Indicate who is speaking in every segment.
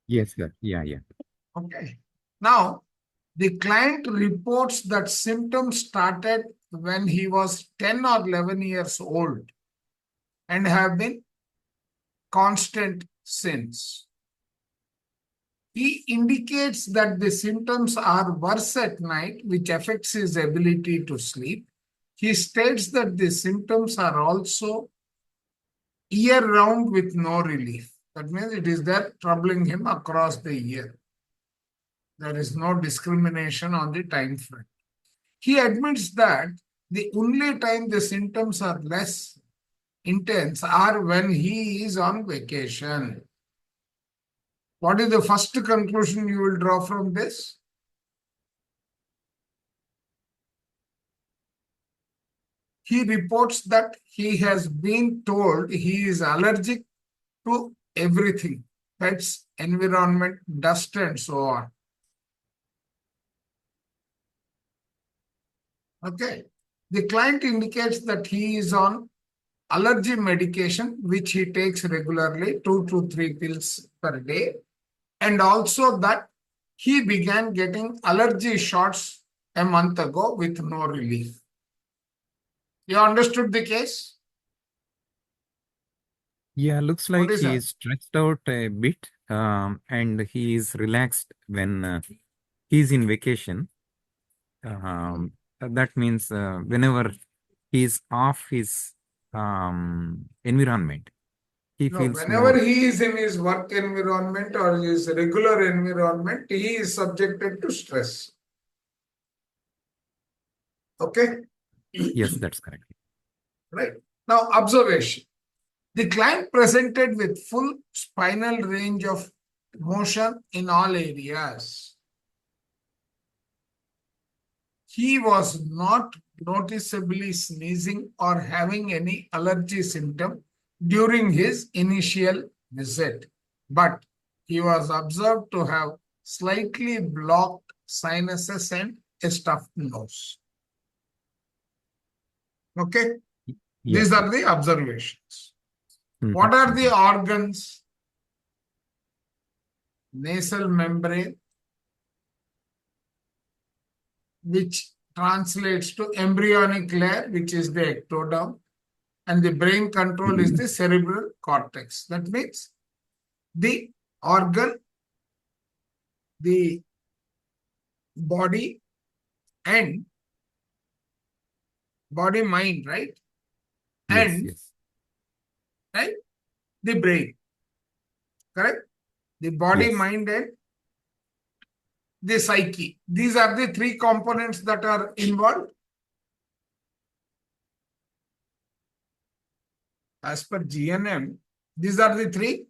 Speaker 1: Yes, sir. Yeah, yeah.
Speaker 2: Okay. Now, the client reports that symptoms started when he was 10 or 11 years old and have been constant since. He indicates that the symptoms are worse at night, which affects his ability to sleep. He states that the symptoms are also year round with no relief. That means it is there troubling him across the year. There is no discrimination on the time frame. He admits that the only time the symptoms are less intense are when he is on vacation. What is the first conclusion you will draw from this? He reports that he has been told he is allergic to everything, pets, environment, dust, and so on. Okay. The client indicates that he is on allergy medication, which he takes regularly, 2 to 3 pills per day, and also that he began getting allergy shots a month ago with no relief. You understood the case?
Speaker 1: Yeah, looks
Speaker 2: What
Speaker 1: like
Speaker 2: is
Speaker 1: he
Speaker 2: that?
Speaker 1: is stretched out a bit, and he is relaxed when he's in vacation. That means whenever he's off his environment, he
Speaker 2: No,
Speaker 1: feels
Speaker 2: whenever
Speaker 1: more.
Speaker 2: he is in his work environment or his regular environment, he is subjected to stress. Okay?
Speaker 1: Yes, that's correct.
Speaker 2: Right. Now, observation. The client presented with full spinal range of motion in all areas. He was not noticeably sneezing or having any allergy symptom during his initial visit, but he was observed to have slightly blocked sinuses and a stuffed nose. Okay, these
Speaker 1: Yes,
Speaker 2: are
Speaker 1: yes.
Speaker 2: the observations.
Speaker 1: Mhm,
Speaker 2: What are the
Speaker 1: mhm.
Speaker 2: organs? Nasal membrane, which translates to embryonic layer, which is the ectoderm, and the brain control is the cerebral cortex. That means the organ, the body, and body mind, right?
Speaker 1: Yes,
Speaker 2: And
Speaker 1: yes,
Speaker 2: right, the brain, correct? The body,
Speaker 1: yes,
Speaker 2: mind, and the psyche. These are the three components that are involved as per GNM. These are the three.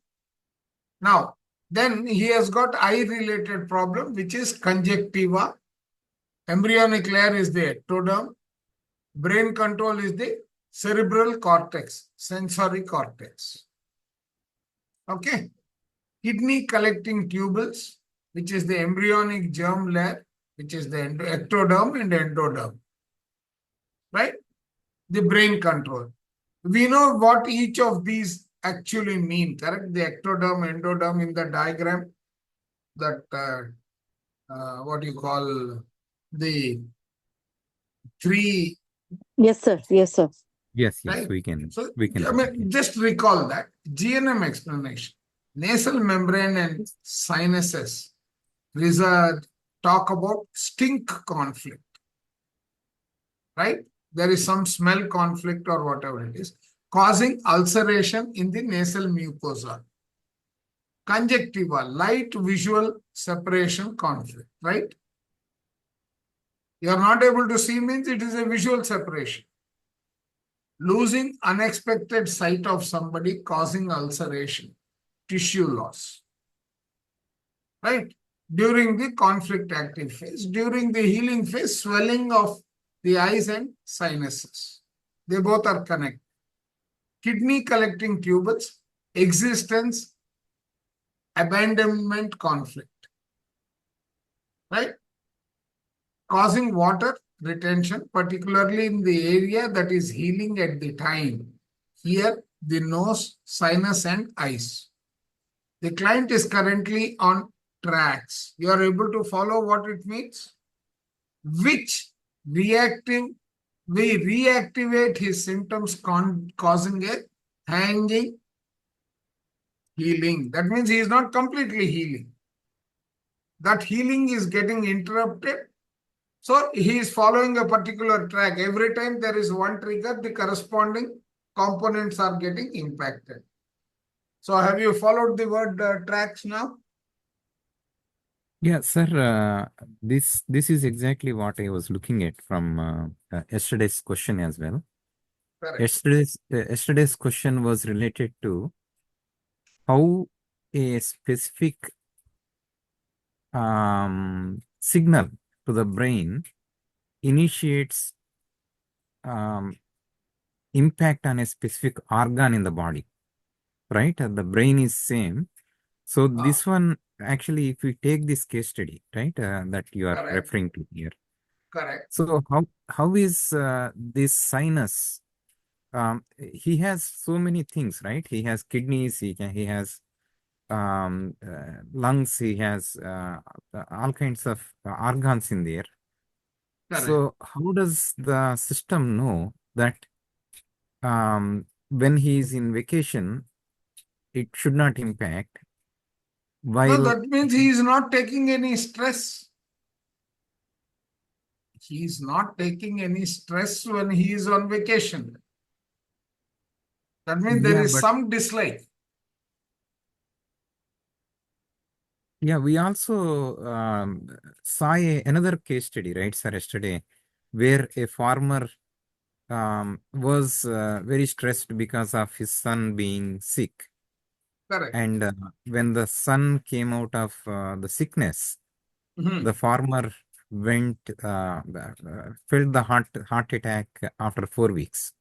Speaker 2: Now, then he has got eye-related problem, which is conjunctiva. Embryonic layer is the ectoderm. Brain control is the cerebral cortex, sensory cortex. Okay. Kidney collecting tubules, which is the embryonic germ layer, which is the ectoderm and endoderm. Right? The brain control. We know what each of these actually mean, correct? The ectoderm, endoderm in the diagram that what you call the three,
Speaker 3: Yes, sir. Yes, sir.
Speaker 1: yes, yes.
Speaker 2: right?
Speaker 1: We can,
Speaker 2: So,
Speaker 1: we can
Speaker 2: I
Speaker 1: repeat
Speaker 2: mean,
Speaker 1: it.
Speaker 2: just recall that GNM explanation. Nasal membrane and sinuses research talk about stink conflict, right? There is some smell conflict or whatever it is, causing ulceration in the nasal mucosa. Conjunctiva, light visual separation conflict, right? You are not able to see means it is a visual separation. Losing unexpected sight of somebody causing ulceration, tissue loss, right? During the conflict active phase, during the healing phase, swelling of the eyes and sinuses. They both are connected. Kidney collecting tubules, existence, abandonment conflict, right? Causing water retention, particularly in the area that is healing at the time. Here, the nose, sinus, and eyes. The client is currently on tracks. You are able to follow what it means? Which reactive, we reactivate his symptoms causing a hanging healing. That means he is not completely healing. That healing is getting interrupted. So he is following a particular track. Every time there is one trigger, the corresponding components are getting impacted. So have you followed the word tracks now?
Speaker 1: Yeah, sir. This is exactly what I was looking at from yesterday's question as well.
Speaker 2: Correct.
Speaker 1: Yesterday's question was related to how a specific signal to the brain initiates impact on a specific organ in the body, right? The brain is same. So this one, actually, if we take this case study, right, that you are
Speaker 2: Correct.
Speaker 1: referring to here.
Speaker 2: Correct.
Speaker 1: So how is this sinus? He has so many things, right? He has kidneys, he has lungs, he has all kinds of organs in there.
Speaker 2: Correct.
Speaker 1: So how does the system know that when he is in vacation, it should not impact?
Speaker 2: No,
Speaker 1: While
Speaker 2: that means he is not taking any stress. He is not taking any stress when he is on vacation. That means there
Speaker 1: yeah,
Speaker 2: is
Speaker 1: but
Speaker 2: some dislike.
Speaker 1: yeah, we also saw another case study, right, sir, yesterday, where a farmer was very stressed because of his son being sick.
Speaker 2: Correct.
Speaker 1: And when the son came out of the sickness, the farmer felt the heart attack after 4 weeks,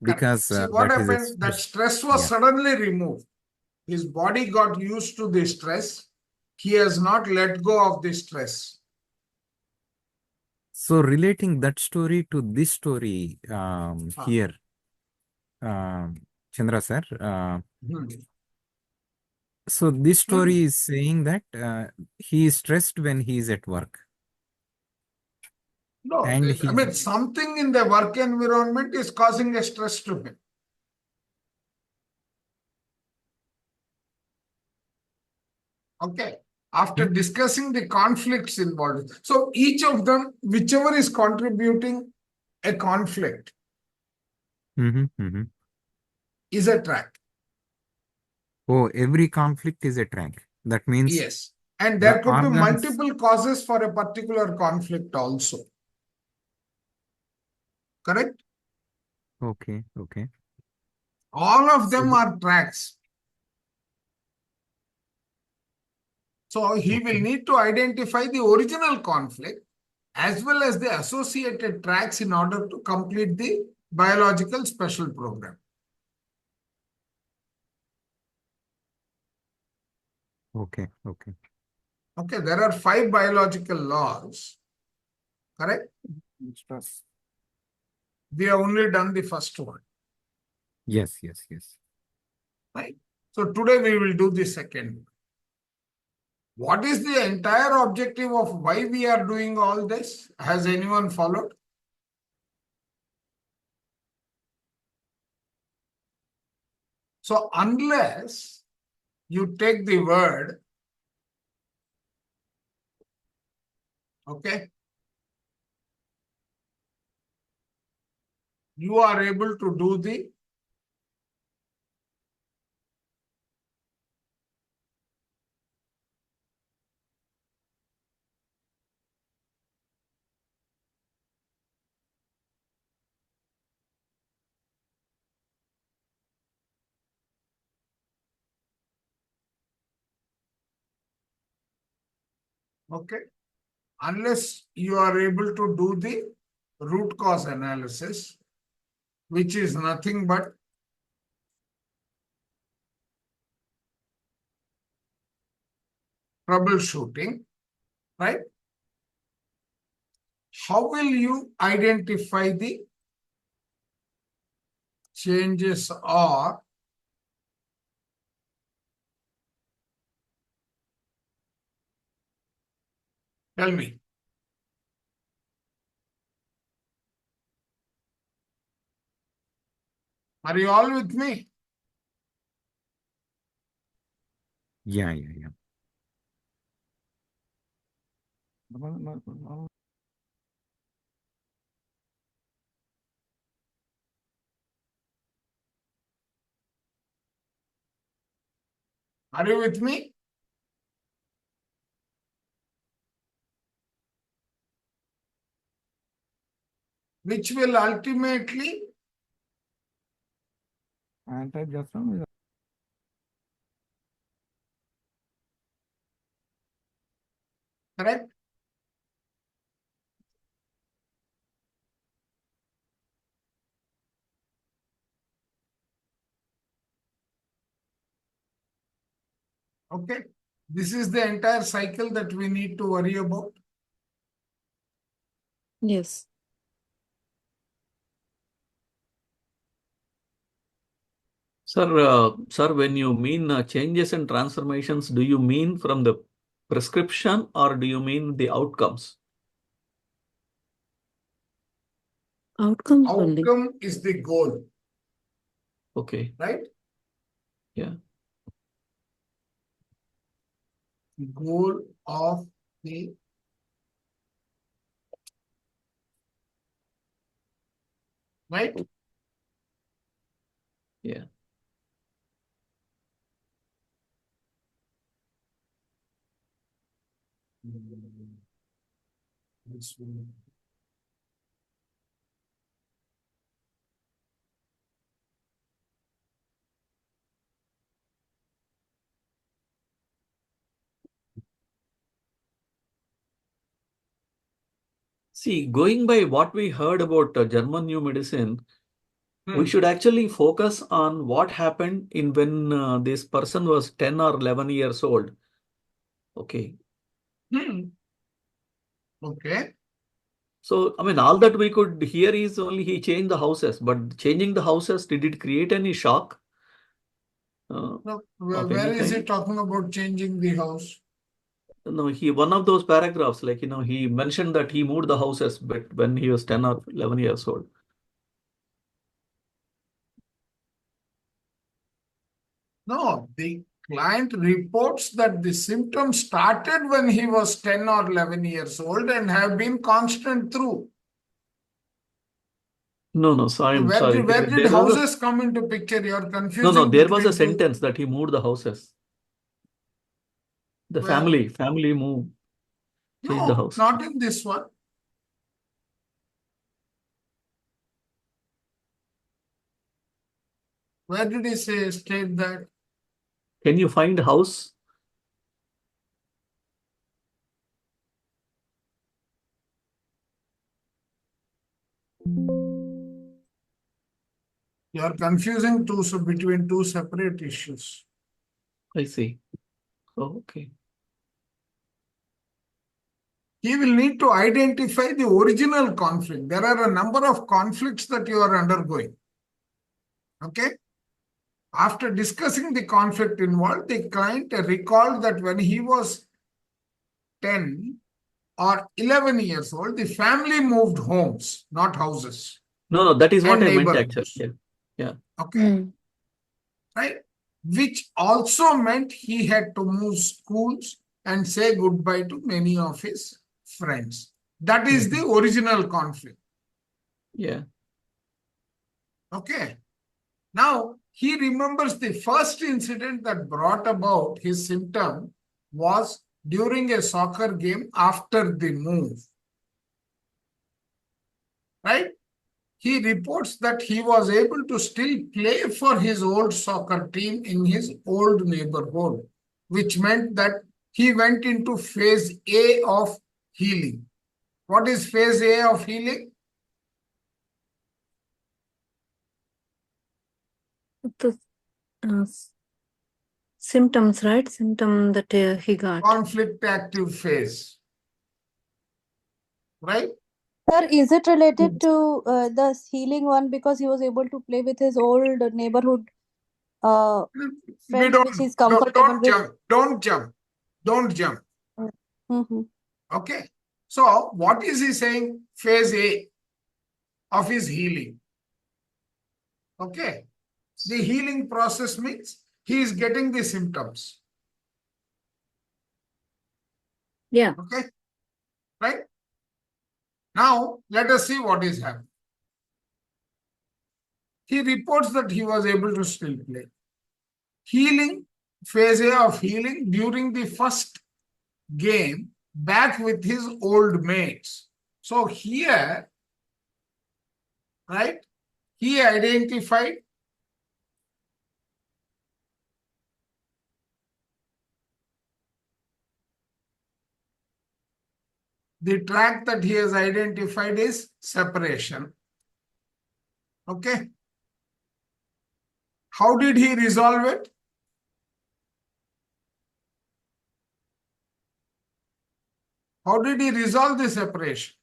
Speaker 2: Correct.
Speaker 1: because
Speaker 2: See what
Speaker 1: that is a
Speaker 2: happened? That
Speaker 1: stress.
Speaker 2: stress was
Speaker 1: Yeah.
Speaker 2: suddenly removed. His body got used to the stress. He has not let go of the stress.
Speaker 1: So relating that story to this story here, Chandra sir, so this story is saying that he is stressed when he is at work.
Speaker 2: No,
Speaker 1: And
Speaker 2: I mean, something in the work environment is causing a stress to him. Okay. After discussing the conflicts involved, so each of them, whichever is contributing a conflict, is a track.
Speaker 1: Oh, every conflict is a track. That means
Speaker 2: Yes. And
Speaker 1: the
Speaker 2: there could be
Speaker 1: organs.
Speaker 2: multiple causes for a particular conflict also. Correct?
Speaker 1: Okay, okay.
Speaker 2: All of them
Speaker 1: So,
Speaker 2: are tracks. So he will
Speaker 1: okay,
Speaker 2: need to identify the original conflict as well as the associated tracks in order to complete the biological special program.
Speaker 1: okay, okay.
Speaker 2: Okay, there are 5 biological laws. Correct? We have only done the first one.
Speaker 1: Yes, yes, yes.
Speaker 2: Right? So today we will do the second. What is the entire objective of why we are doing all this? Has anyone followed? So unless you take the word, okay, you are able to do the okay, unless you are able to do the root cause analysis, which is nothing but troubleshooting, right? How will you identify the changes or Tell me. Are you all with me?
Speaker 1: Yeah.
Speaker 2: Are you with me? Which will ultimately correct? Okay. This is the entire cycle that we need to worry about.
Speaker 3: Yes.
Speaker 4: Sir, when you mean changes and transformations, do you mean from the prescription or do you mean the outcomes?
Speaker 3: Outcomes only.
Speaker 2: Outcome is the goal,
Speaker 4: Okay.
Speaker 2: right?
Speaker 4: Yeah.
Speaker 2: Goal of the right?
Speaker 4: Yeah.
Speaker 2: This one.
Speaker 4: See, going by what we heard about German new medicine, we
Speaker 2: Hmm.
Speaker 4: should actually focus on what happened in when this person was 10 or 11 years old. Okay.
Speaker 2: Okay.
Speaker 4: So, I mean, all that we could hear is only he changed the houses, but changing the houses, did it create any shock
Speaker 2: Now,
Speaker 4: of
Speaker 2: where
Speaker 4: any
Speaker 2: is
Speaker 4: kind?
Speaker 2: it talking about changing the house?
Speaker 4: No, one of those paragraphs, like, he mentioned that he moved the houses, but when he was 10 or 11 years old.
Speaker 2: No, the client reports that the symptoms started when he was 10 or 11 years old and have been constant through.
Speaker 4: No, so I'm sorry.
Speaker 2: Where did
Speaker 4: There was
Speaker 2: houses come into picture? You're
Speaker 4: no,
Speaker 2: confusing
Speaker 4: there was a
Speaker 2: between two.
Speaker 4: sentence that he moved the houses. The
Speaker 2: Where?
Speaker 4: family moved, changed the
Speaker 2: No,
Speaker 4: house.
Speaker 2: not in this one. Where did he say state that?
Speaker 4: Can you find house?
Speaker 2: You are confusing between two separate issues.
Speaker 4: I see. Oh, okay.
Speaker 2: He will need to identify the original conflict. There are a number of conflicts that you are undergoing. Okay? After discussing the conflict involved, the client recalled that when he was 10 or 11 years old, the family moved homes, not houses,
Speaker 4: No, that is what
Speaker 2: and
Speaker 4: I meant actually.
Speaker 2: neighborhoods.
Speaker 4: Yeah.
Speaker 2: Okay? Right? Which also meant he had to move schools and say goodbye to many of his friends. That is the original conflict.
Speaker 4: Yeah.
Speaker 2: Okay. Now, he remembers the first incident that brought about his symptom was during a soccer game after the move. Right? He reports that he was able to still play for his old soccer team in his old neighborhood, which meant that he went into phase A of healing. What is phase A of healing?
Speaker 3: The symptoms, right? Symptom that he got.
Speaker 2: Conflict active phase. Right?
Speaker 5: Sir, is it related to the healing one because he was able to play with his old neighborhood friends, which he's comfortable with?
Speaker 2: Don't jump. Don't jump.
Speaker 5: Mm-hmm.
Speaker 2: Okay. So what is he saying? Phase A of his healing. Okay. The healing process means he is getting the symptoms.
Speaker 3: Yeah.
Speaker 2: Okay. Right. Now let us see what is happening. He reports that he was able to still play. Healing, phase A of healing during the first game back with his old mates. So here, right, he identified the track that he has identified is separation. Okay. How did he resolve it? How did he resolve the separation?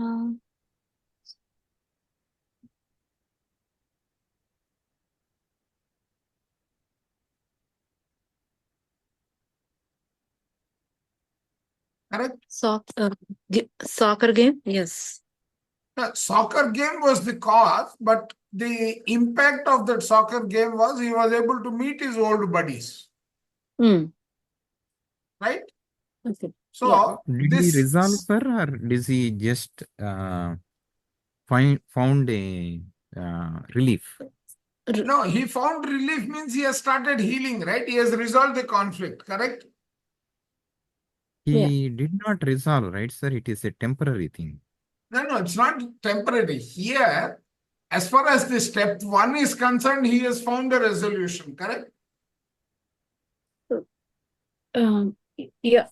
Speaker 3: Uh,
Speaker 2: Correct?
Speaker 3: Soccer game? Yes.
Speaker 2: The soccer game was the cause, but the impact of that soccer game was he was able to meet his old buddies.
Speaker 3: Mm.
Speaker 2: Right?
Speaker 3: Okay. Yeah.
Speaker 2: So
Speaker 1: Did he
Speaker 2: this,
Speaker 1: resolve, sir, or did he just found a relief?
Speaker 2: no, he found relief means he has started healing, right? He has resolved the conflict, correct?
Speaker 3: Yeah.
Speaker 1: He did not resolve, right, sir? It is a temporary thing.
Speaker 2: No, it's not temporary. Here, as far as the step one is concerned, he has found a resolution, correct?
Speaker 3: Yeah.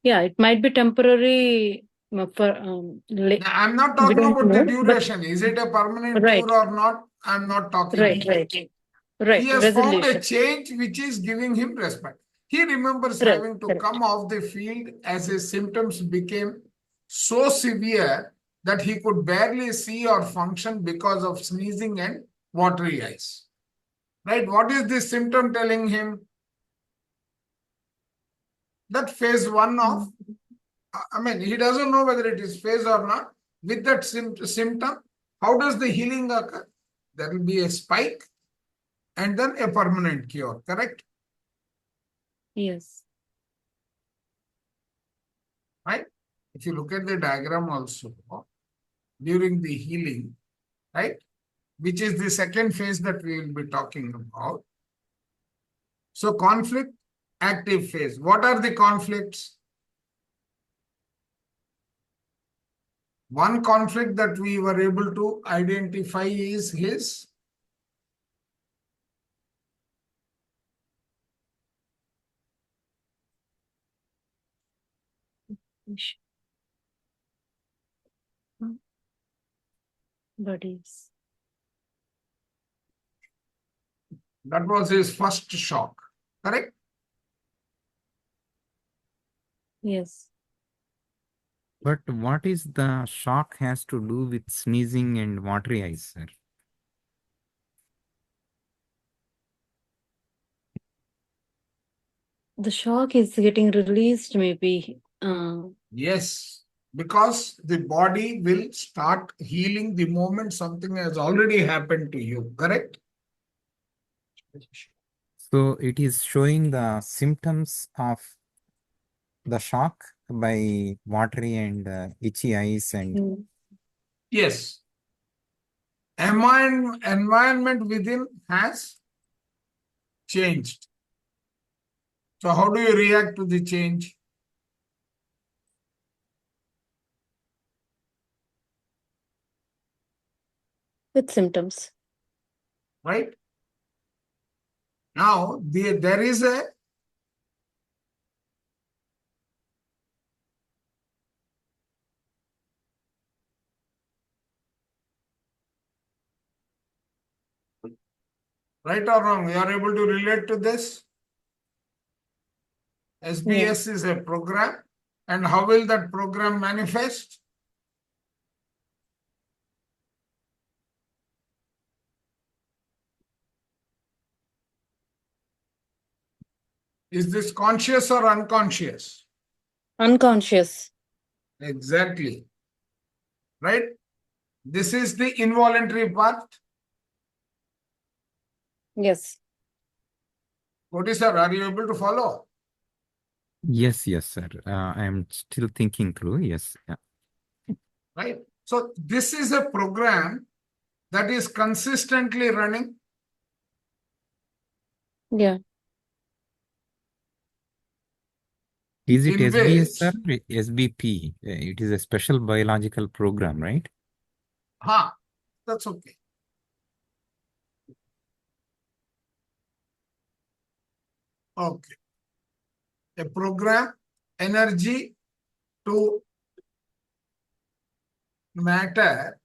Speaker 3: Yeah. It might be temporary for
Speaker 2: Now, I'm not
Speaker 3: we
Speaker 2: talking
Speaker 3: don't
Speaker 2: about the
Speaker 3: know, but
Speaker 2: duration. Is it a permanent
Speaker 3: right.
Speaker 2: cure or not? I'm not talking
Speaker 3: Right.
Speaker 2: about.
Speaker 3: Right. Right.
Speaker 2: He has found a
Speaker 3: Resolution.
Speaker 2: change which is giving him respect. He remembers
Speaker 3: Right.
Speaker 2: having to
Speaker 3: Correct.
Speaker 2: come off the field as his symptoms became so severe that he could barely see or function because of sneezing and watery eyes. Right? What is this symptom telling him? That phase one of, I mean, he doesn't know whether it is phase or not. With that symptom, how does the healing occur? There will be a spike and then a permanent cure, correct?
Speaker 3: Yes.
Speaker 2: Right? If you look at the diagram also, during the healing, right, which is the second phase that we will be talking about. So conflict, active phase. What are the conflicts? One conflict that we were able to identify is his
Speaker 3: Buddies.
Speaker 2: that was his first shock, correct?
Speaker 3: Yes.
Speaker 1: But what is the shock has to do with sneezing and watery eyes, sir?
Speaker 3: The shock is getting released, maybe.
Speaker 2: Yes, because the body will start healing the moment something has already happened to you, correct?
Speaker 1: So it is showing the symptoms of the shock by watery and itchy eyes and
Speaker 3: Mm.
Speaker 2: Yes. Environment within has changed. So how do you react to the change?
Speaker 3: With symptoms.
Speaker 2: Right? Now, there is a right or wrong, you are able to relate to this? SBS is a program. And how will that program manifest? Is this conscious or unconscious?
Speaker 3: Unconscious.
Speaker 2: Exactly. Right? This is the involuntary part.
Speaker 3: Yes.
Speaker 2: What is, sir? Are you able to follow?
Speaker 1: Yes, sir. I am still thinking through. Yes. Yeah.
Speaker 2: Right? So this is a program that is consistently running.
Speaker 3: Yeah.
Speaker 1: Is it
Speaker 2: In
Speaker 1: SBS, sir?
Speaker 2: which,
Speaker 1: SBP. It is a special biological program, right?
Speaker 2: that's okay. Okay. A program, energy to matter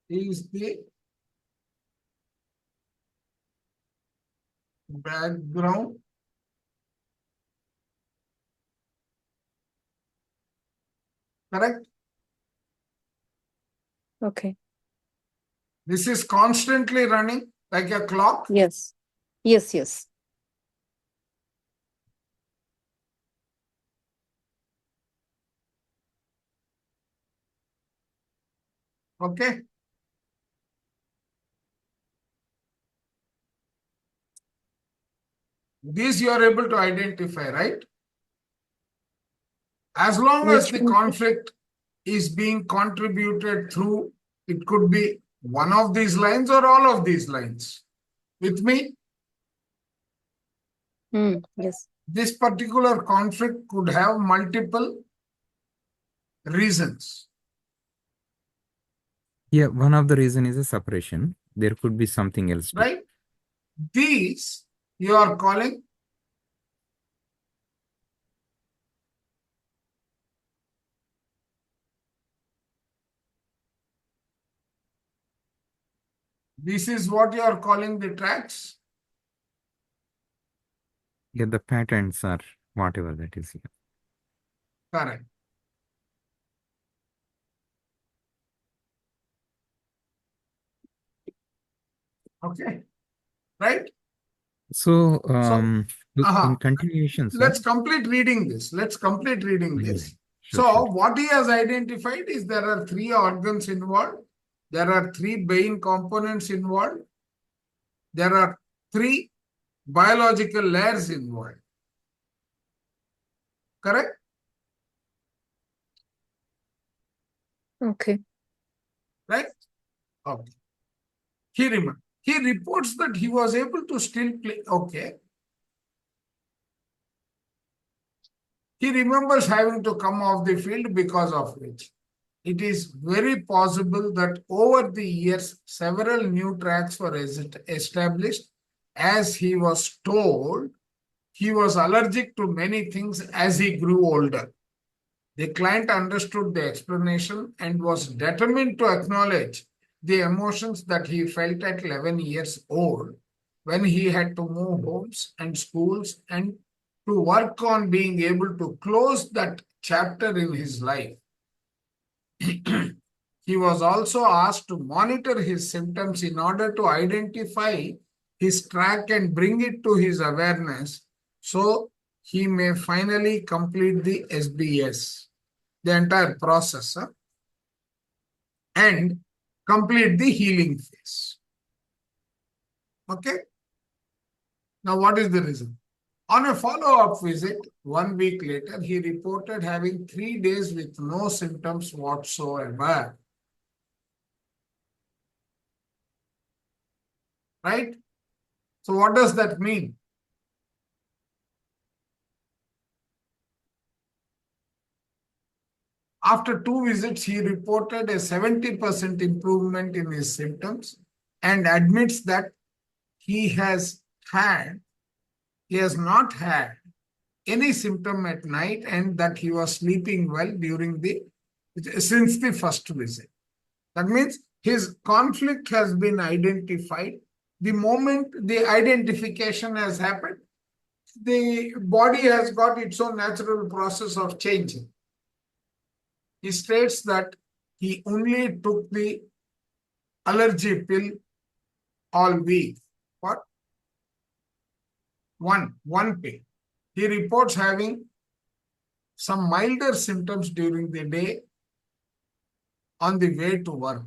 Speaker 2: is the background correct.
Speaker 3: Okay.
Speaker 2: This is constantly running like a clock.
Speaker 3: Yes. Yes. Yes.
Speaker 2: Okay. These you are able to identify, right? As long as
Speaker 3: Which
Speaker 2: the
Speaker 3: one?
Speaker 2: conflict is being contributed through, it could be one of these lines or all of these lines. With me,
Speaker 3: Yes.
Speaker 2: this particular conflict could have multiple reasons.
Speaker 1: Yeah, one of the reason is a separation. There could be something else too.
Speaker 2: Right? These you are calling this is what you are calling the tracks.
Speaker 1: Yeah, the patterns are whatever that is. Yeah.
Speaker 2: Correct. Okay. Right?
Speaker 1: So,
Speaker 2: So,
Speaker 1: in continuation, sir.
Speaker 2: let's complete reading this. Let's complete reading
Speaker 1: Yeah,
Speaker 2: this.
Speaker 1: sure,
Speaker 2: So,
Speaker 1: sure.
Speaker 2: what he has identified is there are three organs involved. There are three brain components involved. There are three biological layers involved. Correct?
Speaker 3: Okay.
Speaker 2: Right? Okay. He reports that he was able to still play. Okay. He remembers having to come off the field because of which it is very possible that over the years, several new tracks were established. As he was told, he was allergic to many things as he grew older. The client understood the explanation and was determined to acknowledge the emotions that he felt at 11 years old when he had to move homes and schools and to work on being able to close that chapter in his life. He was also asked to monitor his symptoms in order to identify his track and bring it to his awareness so he may finally complete the SBS, the entire process, and complete the healing phase. Okay? Now, what is the reason? On a follow-up visit, 1 week later, he reported having 3 days with no symptoms whatsoever. Right? So what does that mean? After 2 visits, he reported a 70% improvement in his symptoms and admits that he has not had any symptom at night and that he was sleeping well since the first visit. That means his conflict has been identified. The moment the identification has happened, the body has got its own natural process of changing. He states that he only took the allergy pill all week What? One pain. He reports having some milder symptoms during the day on the way to work.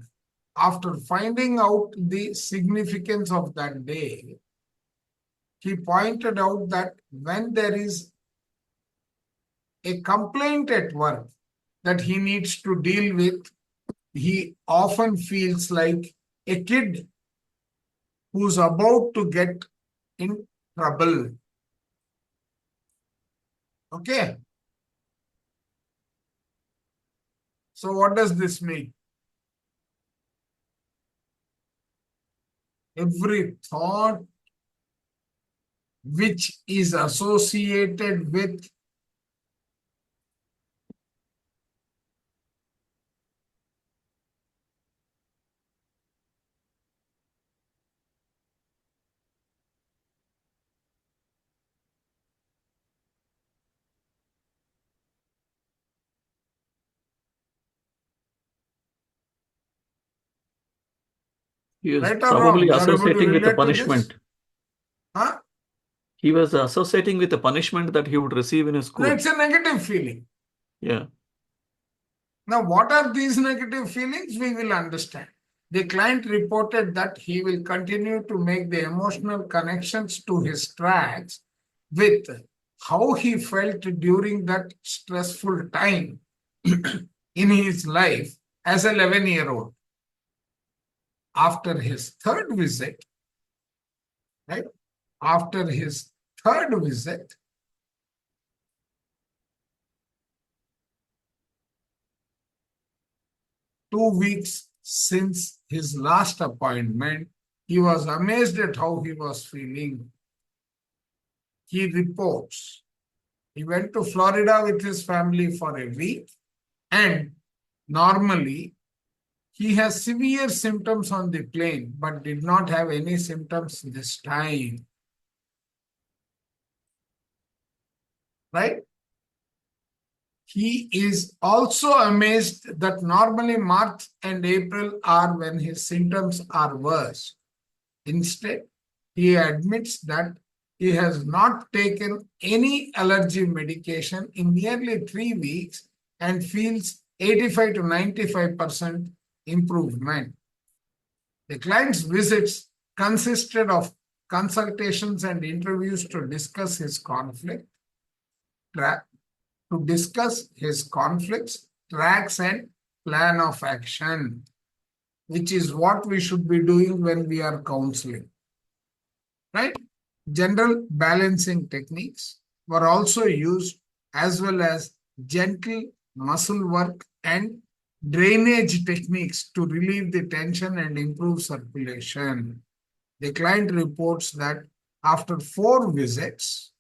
Speaker 2: After finding out the significance of that day, he pointed out that when there is a complaint at work that he needs to deal with, he often feels like a kid who's about to get in trouble. Okay. So what does this mean? Every thought which is associated with
Speaker 4: He was
Speaker 2: right or wrong.
Speaker 4: probably
Speaker 2: You are able to
Speaker 4: associating with the
Speaker 2: relate to this?
Speaker 4: punishment.
Speaker 2: Huh?
Speaker 4: He was associating with the punishment that he would receive in his
Speaker 2: No,
Speaker 4: school.
Speaker 2: it's a negative feeling.
Speaker 4: Yeah.
Speaker 2: Now, what are these negative feelings? We will understand. The client reported that he will continue to make the emotional connections to his tracks with how he felt during that stressful time in his life as an 11-year-old. After his third visit, right? After his third visit, 2 weeks since his last appointment, he was amazed at how he was feeling. He reports he went to Florida with his family for a week, and normally he has severe symptoms on the plane, but did not have any symptoms this time. Right? He is also amazed that normally March and April are when his symptoms are worse. Instead, he admits that he has not taken any allergy medication in nearly 3 weeks and feels 85 to 95% improvement. The client's visits consisted of consultations and interviews to discuss his conflicts, tracks, and plan of action, which is what we should be doing when we are counseling. Right? General balancing techniques were also used, as well as gentle muscle work and drainage techniques to relieve the tension and improve circulation. The client reports that after 4 visits,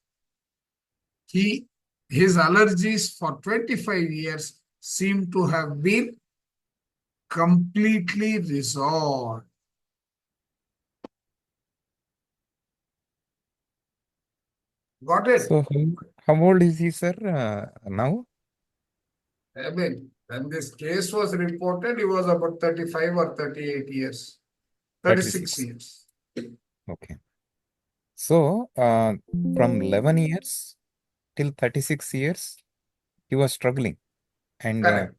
Speaker 2: his allergies for 25 years seem to have been completely resolved. Got it?
Speaker 1: So how old is he, sir, now?
Speaker 2: I mean, when this case was reported, he was about 35 or 38 years. 36 years.
Speaker 1: Okay. So from 11 years till 36 years, he was struggling. And
Speaker 2: Correct.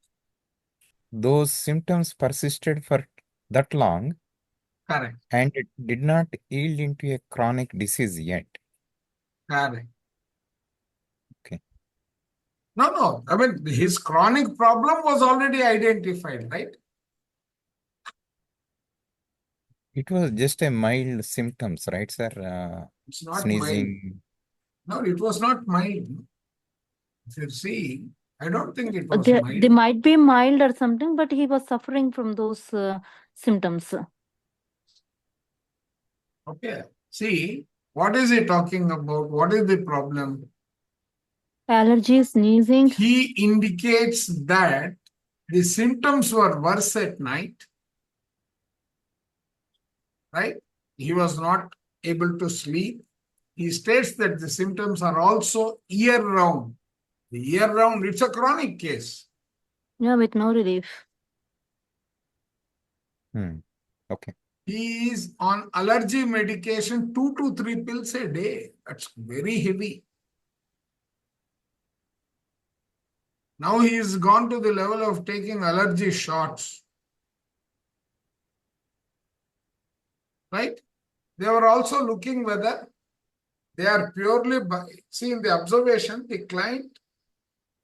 Speaker 1: those symptoms persisted for that long,
Speaker 2: Correct.
Speaker 1: and it did not yield into a chronic disease yet.
Speaker 2: Correct.
Speaker 1: Okay.
Speaker 2: No. I mean, his chronic problem was already identified, right?
Speaker 1: It was just a mild symptoms, right, sir?
Speaker 2: It's not mild.
Speaker 1: Sneezing.
Speaker 2: No, it was not mild. If you see, I don't think it was
Speaker 3: They
Speaker 2: mild.
Speaker 3: might be mild or something, but he was suffering from those symptoms.
Speaker 2: Okay. See, what is he talking about? What is the problem?
Speaker 3: Allergy, sneezing.
Speaker 2: He indicates that the symptoms were worse at night, right? He was not able to sleep. He states that the symptoms are also year-round. Year-round, it's a chronic case.
Speaker 3: Yeah, with no relief.
Speaker 1: Okay.
Speaker 2: He is on allergy medication 2 to 3 pills a day. That's very heavy. Now he has gone to the level of taking allergy shots. Right? They were also looking whether they are purely see in the observation, the client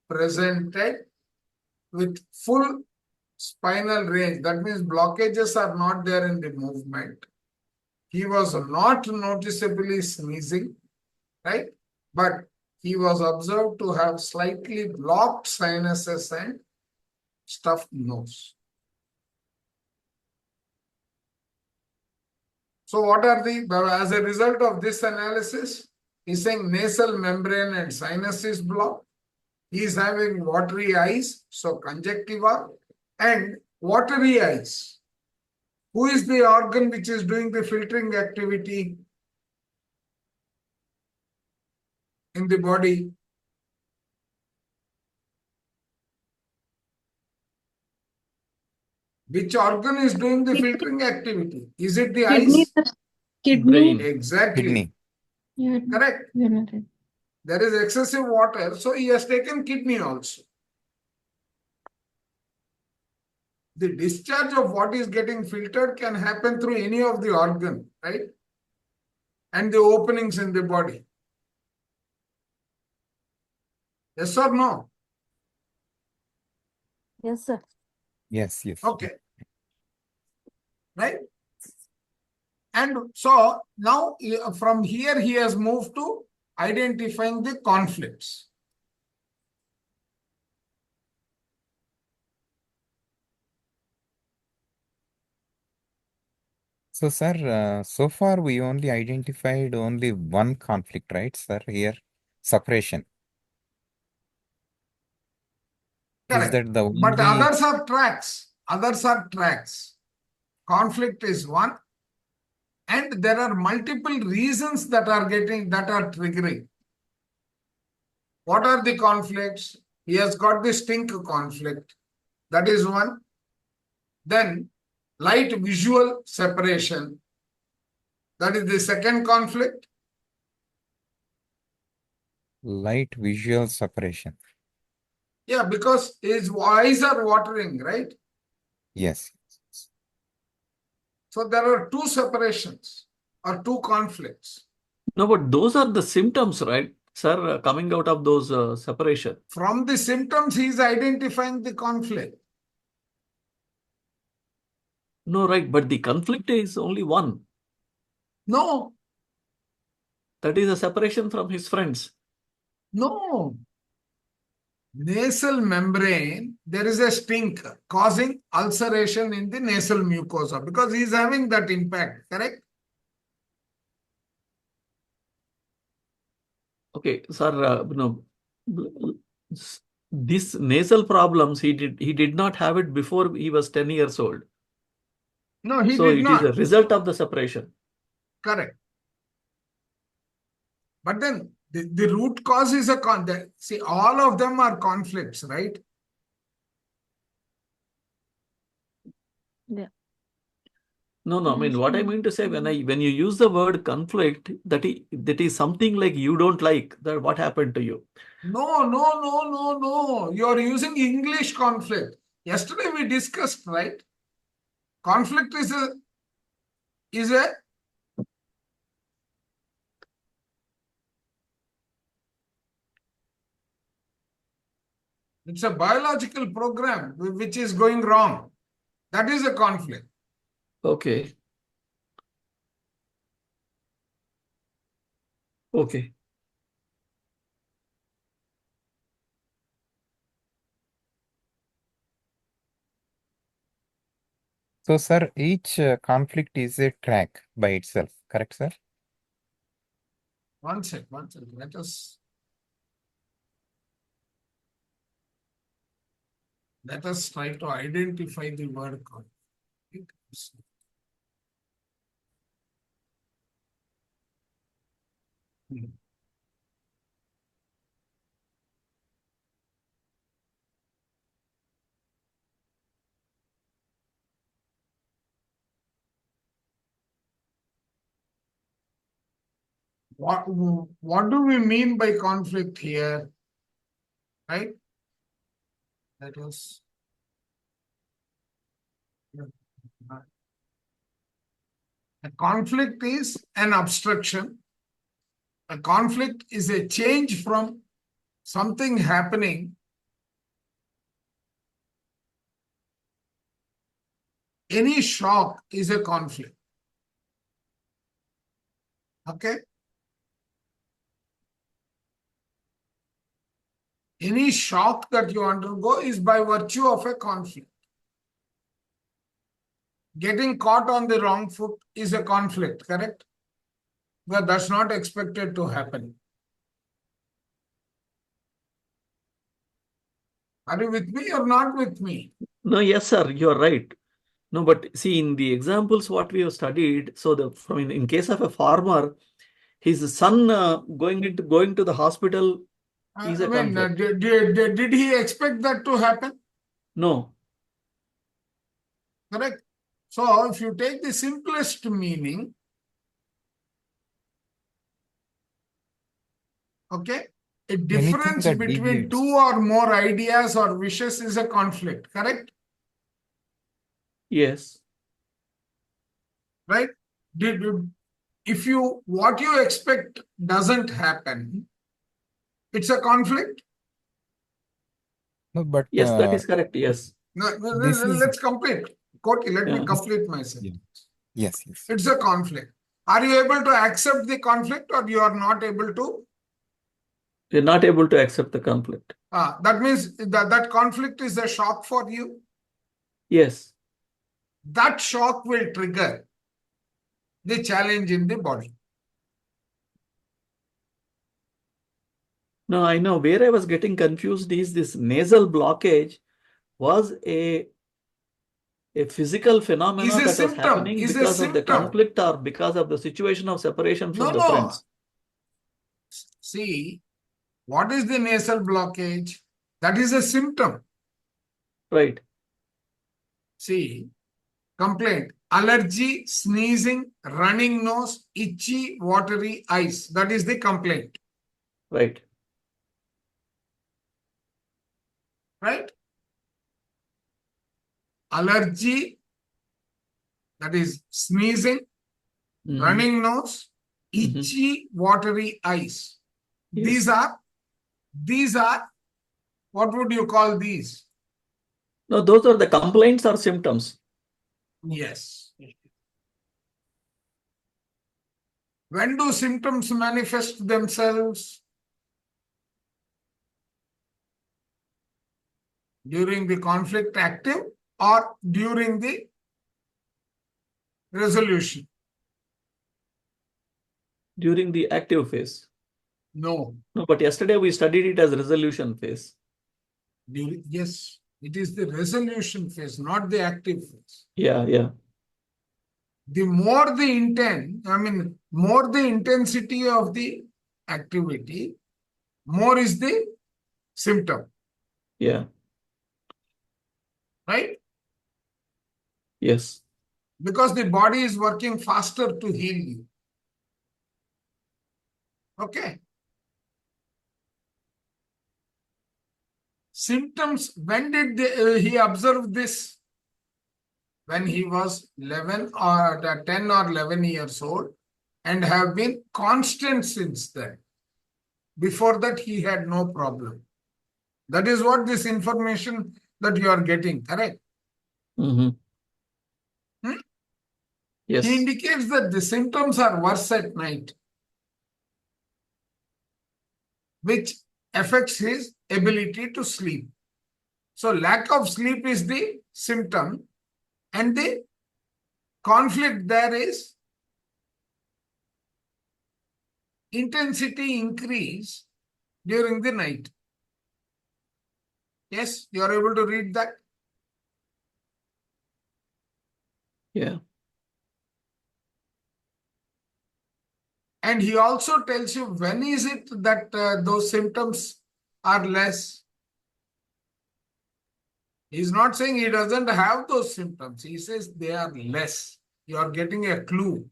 Speaker 2: presented with full spinal range. That means blockages are not there in the movement. He was not noticeably sneezing, right? But he was observed to have slightly blocked sinuses and stuffed nose. So what are as a result of this analysis, he's saying nasal membrane and sinus is blocked. He is having watery eyes, so conjunctiva, and watery eyes. Who is the organ which is doing the filtering activity in the body? Which organ is doing the filtering activity? Is it the
Speaker 3: Kidney,
Speaker 2: eyes?
Speaker 3: sir. Kidney.
Speaker 4: Brain.
Speaker 2: Exactly.
Speaker 1: Kidney.
Speaker 3: Yeah,
Speaker 2: Correct.
Speaker 3: you're not right.
Speaker 2: There is excessive water, so he has taken kidney also. The discharge of what is getting filtered can happen through any of the organ, right? And the openings in the body. Yes or no?
Speaker 3: Yes, sir.
Speaker 1: Yes, yes.
Speaker 2: Okay. Right? And so now from here he has moved to identifying the conflicts.
Speaker 1: So, sir, so far we only identified only one conflict, right, sir? Here, separation. Is
Speaker 2: Correct.
Speaker 1: that the
Speaker 2: But
Speaker 1: only?
Speaker 2: others are tracks. Others are tracks. Conflict is one. And there are multiple reasons that are triggering. What are the conflicts? He has got the stink conflict. That is one. Then light visual separation. That is the second conflict.
Speaker 1: Light visual separation.
Speaker 2: Yeah, because his eyes are watering, right?
Speaker 1: Yes.
Speaker 2: So there are two separations or two conflicts.
Speaker 4: No, but those are the symptoms, right, sir, coming out of those separation.
Speaker 2: From the symptoms, he is identifying the conflict.
Speaker 4: No, right, but the conflict is only one.
Speaker 2: No,
Speaker 4: That is a separation from his friends.
Speaker 2: no. Nasal membrane, there is a stink causing ulceration in the nasal mucosa because he is having that impact, correct?
Speaker 4: Okay, sir, this nasal problems he did not have it before he was 10 years old.
Speaker 2: No, he
Speaker 4: So
Speaker 2: did
Speaker 4: it is a
Speaker 2: not.
Speaker 4: result of the separation.
Speaker 2: Correct. But then the root cause is see, all of them are conflicts, right?
Speaker 3: Yeah.
Speaker 4: No. I mean, what I mean to say when you use the word conflict, that is something like you don't like that. What happened to you?
Speaker 2: No. You are using English conflict. Yesterday we discussed, right? Conflict is a it's a biological program which is going wrong. That is a conflict.
Speaker 4: Okay. Okay.
Speaker 1: So, sir, each conflict is a track by itself, correct, sir?
Speaker 2: One sec. Let us try to identify the word conflict. What do we mean by conflict here? Right? That is. A conflict is an obstruction. A conflict is a change from something happening. Any shock is a conflict. Okay? Any shock that you undergo is by virtue of a conflict. Getting caught on the wrong foot is a conflict, correct? But that's not expected to happen. Are you with me or not with me?
Speaker 4: No, yes, sir, you're right. No, but see, in the examples what we have studied, so in case of a farmer, his son going to the hospital is a conflict.
Speaker 2: Did he expect that to happen?
Speaker 4: No.
Speaker 2: Correct. So if you take the simplest meaning, okay, a difference
Speaker 1: that
Speaker 2: between
Speaker 1: deviates.
Speaker 2: two or more ideas or wishes is a conflict, correct?
Speaker 4: Yes.
Speaker 2: Right? If what you expect doesn't happen, it's a conflict.
Speaker 1: No, but
Speaker 4: Yes, that is correct. Yes.
Speaker 2: Let's complete. Koti, let me
Speaker 4: Yeah.
Speaker 2: complete myself.
Speaker 1: Yes.
Speaker 2: It's a conflict. Are you able to accept the conflict or you are not able to?
Speaker 4: You're not able to accept the conflict.
Speaker 2: That means that conflict is a shock for you.
Speaker 4: Yes.
Speaker 2: That shock will trigger the challenge in the body.
Speaker 4: No, I know where I was getting confused is this nasal blockage was a physical phenomenon
Speaker 2: Is a
Speaker 4: that was
Speaker 2: symptom.
Speaker 4: happening
Speaker 2: Is a
Speaker 4: because of the
Speaker 2: symptom.
Speaker 4: conflict or because of the situation of separation from the
Speaker 2: No.
Speaker 4: friends.
Speaker 2: See, what is the nasal blockage? That is a symptom.
Speaker 4: Right.
Speaker 2: See, complaint, allergy, sneezing, running nose, itchy, watery eyes. That is the complaint.
Speaker 4: Right.
Speaker 2: Right? Allergy, that is sneezing, running nose, itchy, watery eyes.
Speaker 4: Yes.
Speaker 2: These are, what would you call these?
Speaker 4: No, those are the complaints or symptoms.
Speaker 2: Yes. When do symptoms manifest themselves? During the conflict active or during the resolution?
Speaker 4: During the active phase.
Speaker 2: No.
Speaker 4: No, but yesterday we studied it as resolution phase.
Speaker 2: Yes, it is the resolution phase, not the active phase.
Speaker 4: Yeah.
Speaker 2: The more the more the intensity of the activity, more is the symptom.
Speaker 4: Yeah.
Speaker 2: Right?
Speaker 4: Yes.
Speaker 2: Because the body is working faster to heal you. Okay. Symptoms, when did he observe this? When he was 11 or 10 or 11 years old and have been constant since then. Before that, he had no problem. That is what this information that you are getting, correct?
Speaker 4: Yes.
Speaker 2: He indicates that the symptoms are worse at night, which affects his ability to sleep. So lack of sleep is the symptom, and the conflict there is intensity increase during the night. Yes, you are able to read that?
Speaker 4: Yeah.
Speaker 2: And he also tells you when is it that those symptoms are less. He's not saying he doesn't have those symptoms. He says they are less. You are getting a clue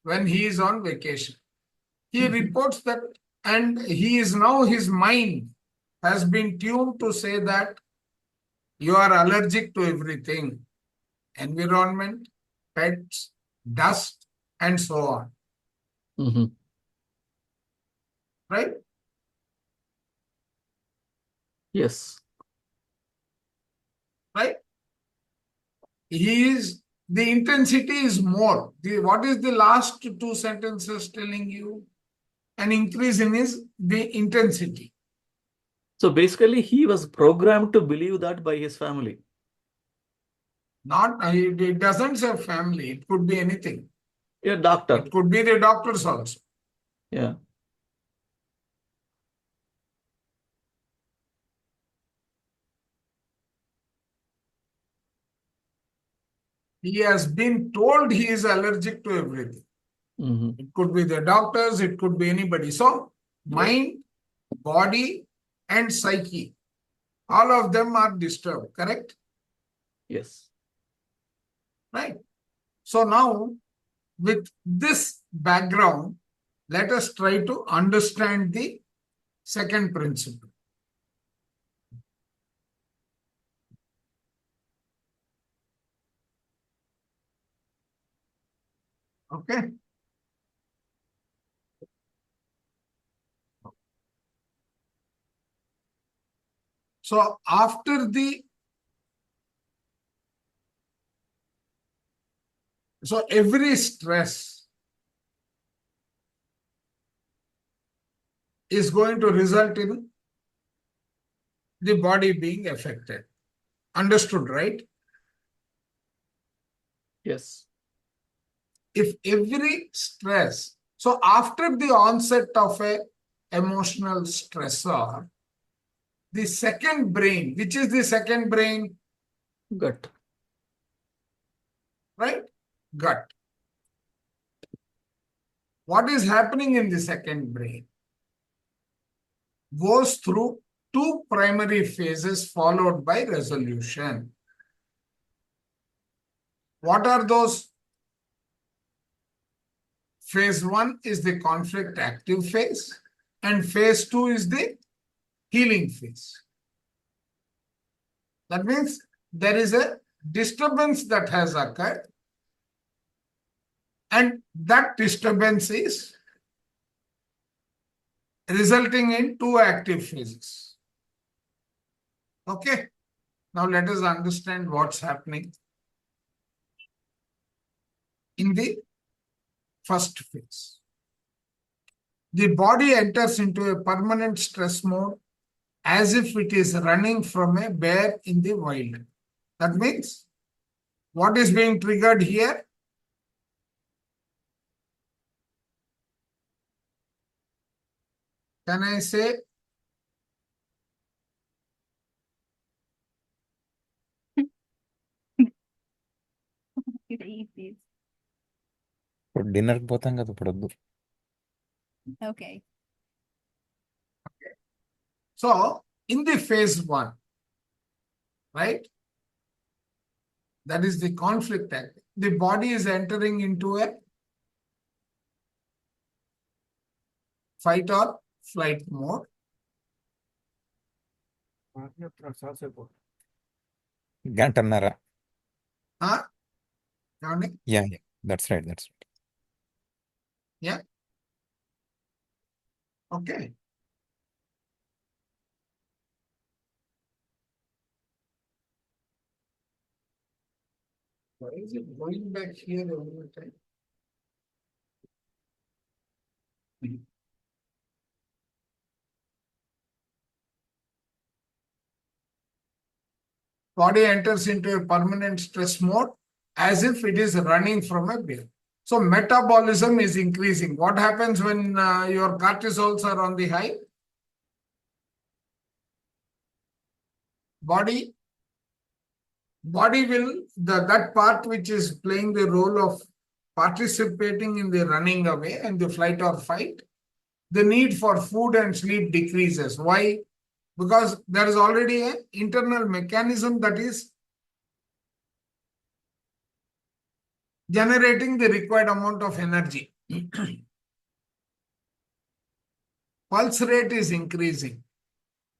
Speaker 2: when he is on vacation. He reports that, and he is now, his mind has been tuned to say that you are allergic to everything, environment, pets, dust, and so on.
Speaker 4: Mhm.
Speaker 2: Right?
Speaker 4: Yes.
Speaker 2: Right? The intensity is more. What is the last two sentences telling you? An increase in the intensity.
Speaker 4: So basically, he was programmed to believe that by his family.
Speaker 2: It doesn't say family, it could be anything.
Speaker 4: A doctor.
Speaker 2: It could be the doctors also.
Speaker 4: Yeah.
Speaker 2: He has been told he is allergic to everything.
Speaker 4: Mhm.
Speaker 2: It could be the doctors, it could be anybody. So, mind, body, and psyche, all of them are disturbed, correct?
Speaker 4: Yes.
Speaker 2: Right? So now, with this background, let us try to understand the second principle. Okay? So every stress is going to result in the body being affected. Understood, right?
Speaker 4: Yes.
Speaker 2: If every stress, so after the onset of a emotional stressor, the second brain, which is the second brain?
Speaker 4: Gut.
Speaker 2: Right? Gut. What is happening in the second brain? Goes through two primary phases followed by resolution. What are those? Phase 1 is the conflict active phase, and phase 2 is the healing phase. That means there is a disturbance that has occurred, and that disturbance is resulting in two active phases. Okay, now let us understand what's happening in the first phase. The body enters into a permanent stress mode as if it is running from a bear in the wild. That means what is being triggered here? Can I say
Speaker 1: ఇప్పుడు డిన్నర్కి పోతాం కదా ఇప్పుడు వద్దు.
Speaker 6: Okay.
Speaker 2: so? In the phase 1, right? That is the conflict act. The body is entering into a fight or flight mode.
Speaker 1: గంటన్నర.
Speaker 2: Huh? Johnny?
Speaker 1: Yeah, that's right.
Speaker 2: Yeah. Okay. Why is it going back here every time? Body enters into a permanent stress mode as if it is running from a bear. So metabolism is increasing. What happens when your cortisols are on the high? Body will, that part which is playing the role of participating in the running away and the flight or fight, the need for food and sleep decreases. Why? Because there is already an internal mechanism that is generating the required amount of energy. pulse rate is increasing,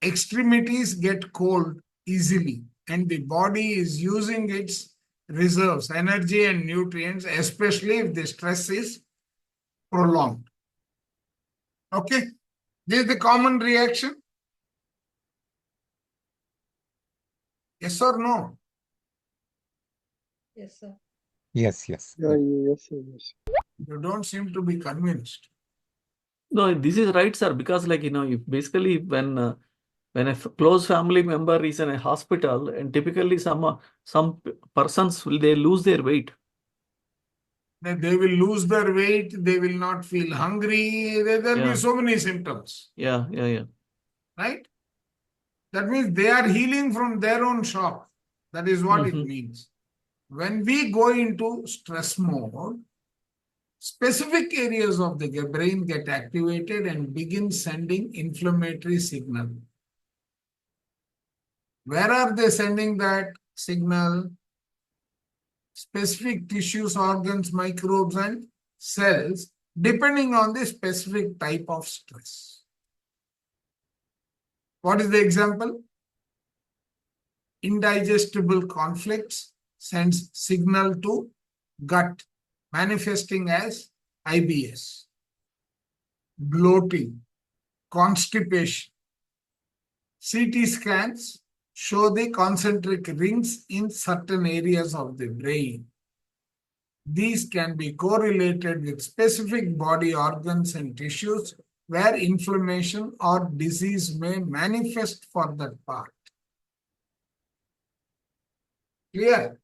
Speaker 2: extremities get cold easily, and the body is using its reserves, energy and nutrients, especially if the stress is prolonged. Okay, this is the common reaction. Yes or no?
Speaker 7: Yes, sir.
Speaker 1: Yes, yes.
Speaker 8: Yes.
Speaker 2: You don't seem to be convinced.
Speaker 4: No, this is right, sir. Because like you basically when a close family member is in a hospital, and typically some persons they lose their weight.
Speaker 2: That they will lose their weight, they will not feel hungry, there will
Speaker 4: Yeah.
Speaker 2: be so many symptoms,
Speaker 4: Yeah.
Speaker 2: right? That means they are healing from their own shock. That is what it
Speaker 4: Mhm.
Speaker 2: means. When we go into stress mode, specific areas of the brain get activated and begin sending inflammatory signal. Where are they sending that signal? Specific tissues, organs, microbes, and cells, depending on the specific type of stress. What is the example? Indigestible conflicts sends signal to gut, manifesting as IBS, bloating, constipation. CT scans show the concentric rings in certain areas of the brain. These can be correlated with specific body organs and tissues where inflammation or disease may manifest for that part. Clear?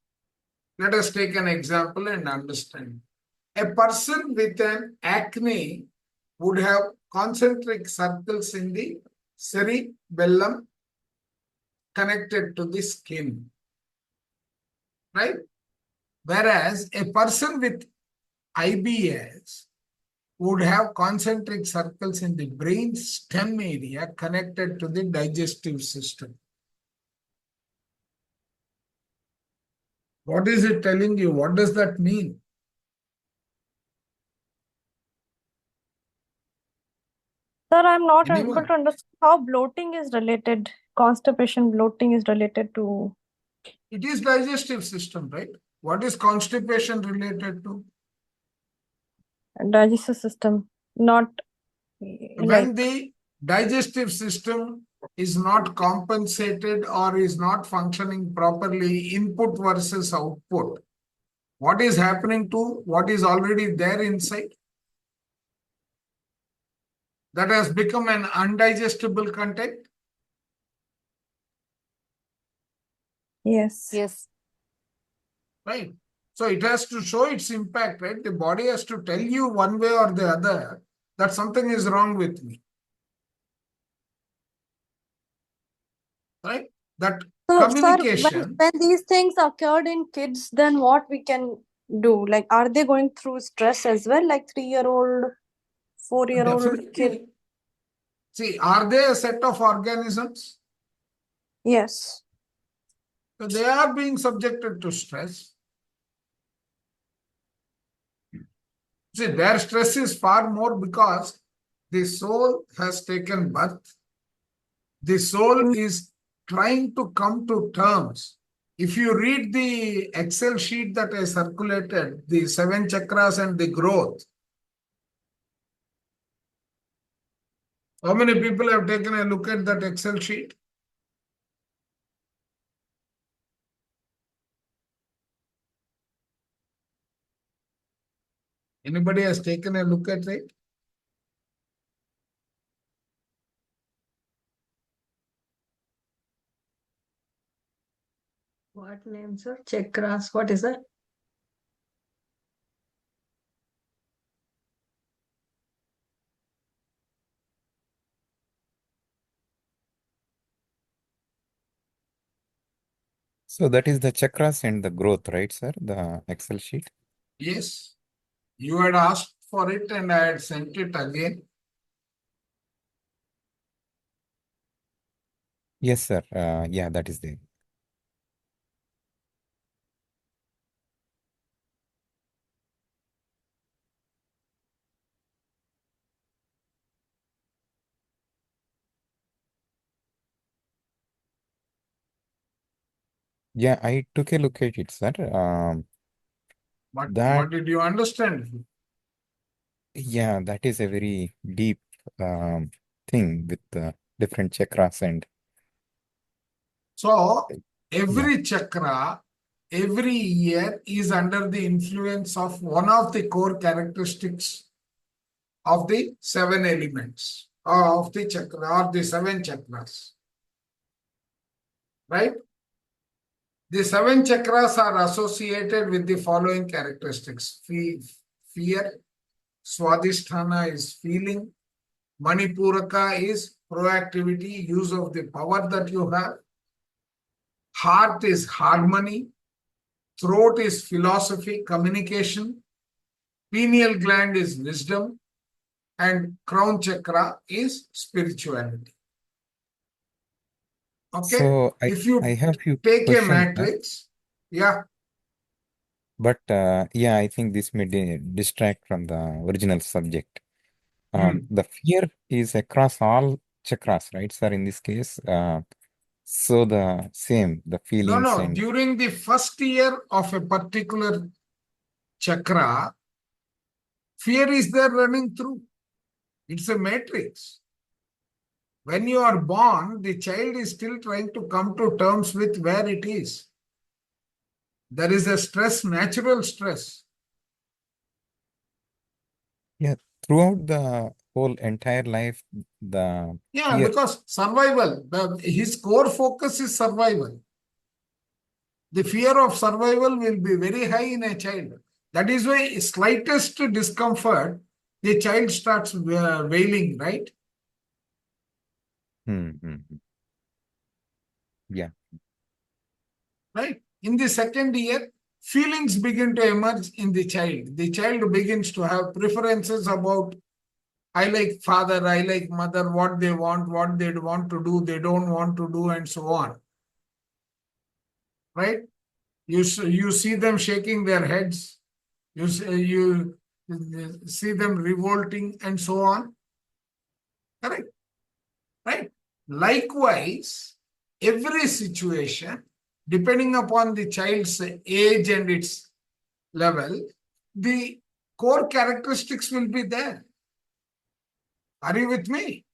Speaker 2: Let us take an example and understand. A person with an acne would have concentric circles in the cerebellum connected to the skin, right? Whereas a person with IBS would have concentric circles in the brain stem area connected to the digestive system. What is it telling you? What does that mean?
Speaker 5: Sir, I'm not able
Speaker 2: Anyone?
Speaker 5: to understand how bloating is related, constipation, bloating is related to
Speaker 2: It is digestive system, right? What is constipation related to?
Speaker 5: digestive system, not like
Speaker 2: When the digestive system is not compensated or is not functioning properly, input versus output, what is happening to what is already there inside? That has become an undigestible content.
Speaker 5: yes.
Speaker 3: Yes.
Speaker 2: Right. So it has to show its impact, right? The body has to tell you one way or the other that something is wrong with me. Right? That
Speaker 5: So, sir,
Speaker 2: communication,
Speaker 5: when these things occurred in kids, then what we can do? Like, are they going through stress as well? Like 3-year-old, 4-year-old kid?
Speaker 2: definitely. See, are they a set of organisms?
Speaker 5: Yes.
Speaker 2: So they are being subjected to stress. See, their stress is far more because the soul has taken birth. The soul is trying to come to terms. If you read the Excel sheet that I circulated, the 7 chakras and the growth, how many people have taken a look at that Excel sheet? Anybody has taken a look at it?
Speaker 7: What name, sir? Chakras. What is that?
Speaker 1: So that is the chakras and the growth, right, sir? The Excel sheet.
Speaker 2: Yes. You had asked for it and I had sent it again.
Speaker 1: Yes, sir. Yeah, that is there. Yeah, I took a look at it, sir.
Speaker 2: What
Speaker 1: That
Speaker 2: did you understand?
Speaker 1: Yeah, that is a very deep thing with different chakras and
Speaker 2: So
Speaker 1: yeah.
Speaker 2: every chakra, every year is under the influence of one of the core characteristics of the 7 elements of the chakra or the 7 chakras, right? The 7 chakras are associated with the following characteristics. Fear, Swadhisthana is feeling, Manipuraka is proactivity, use of the power that you have, heart is harmony, throat is philosophy, communication, pineal gland is wisdom, and crown chakra is spirituality. Okay,
Speaker 1: So
Speaker 2: if
Speaker 1: I
Speaker 2: you
Speaker 1: have few
Speaker 2: take a
Speaker 1: questions, sir.
Speaker 2: matrix, yeah,
Speaker 1: But yeah, I think this may distract from the original subject. The fear is across all chakras, right, sir? In this case, so the same, the feelings
Speaker 2: no,
Speaker 1: and
Speaker 2: during the first year of a particular chakra, fear is there running through. It's a matrix. When you are born, the child is still trying to come to terms with where it is. There is a stress, natural stress.
Speaker 1: yeah, throughout the whole entire life, the
Speaker 2: Yeah,
Speaker 1: fear.
Speaker 2: because survival, his core focus is survival. The fear of survival will be very high in a child. That is why slightest discomfort, the child starts wailing, right?
Speaker 1: Yeah.
Speaker 2: Right? In the second year, feelings begin to emerge in the child. The child begins to have preferences about, I like father, I like mother, what they want to do, they don't want to do, and so on. Right? You see them shaking their heads. You see them revolting and so on. Correct? Right? Likewise, every situation, depending upon the child's age and its level, the core characteristics will be there. Are you with me?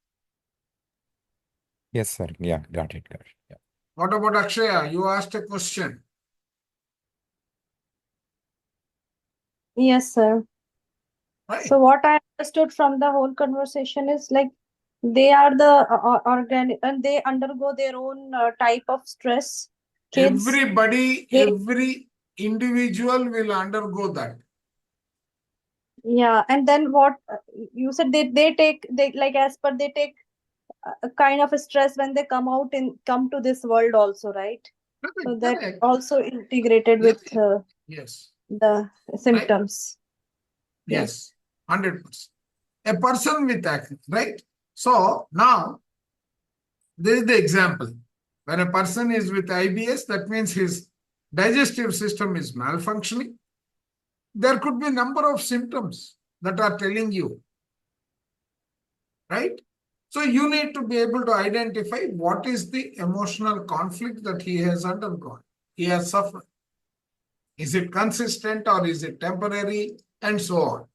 Speaker 1: Yes, sir. Yeah, got it. Yeah.
Speaker 2: What about Akshaya? You asked a question.
Speaker 5: Yes, sir.
Speaker 2: Right?
Speaker 5: So what I understood from the whole conversation is like they are the organic and they undergo their own type of stress. Kids,
Speaker 2: Everybody,
Speaker 5: they,
Speaker 2: every individual will undergo that.
Speaker 5: yeah, and then what you said they take they like as per they take a kind of a stress when they come to this world also, right? So that
Speaker 2: Correct.
Speaker 5: also integrated
Speaker 2: Yes.
Speaker 5: with
Speaker 2: Yes.
Speaker 5: the symptoms.
Speaker 2: Yes. 100%. A person with acne, right? So now this is the example. When a person is with IBS, that means his digestive system is malfunctioning. There could be a number of symptoms that are telling you, right? So you need to be able to identify what is the emotional conflict that he has undergone, he has suffered. Is it consistent or is it temporary, and so on.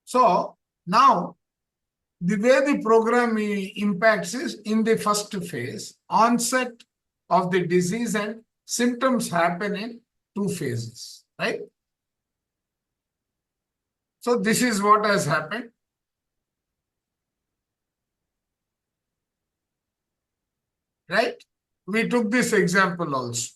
Speaker 2: So now the way the program impacts is in the first phase, onset of the disease and symptoms happen in 2 phases, right? So this is what has happened. Right? We took this example also.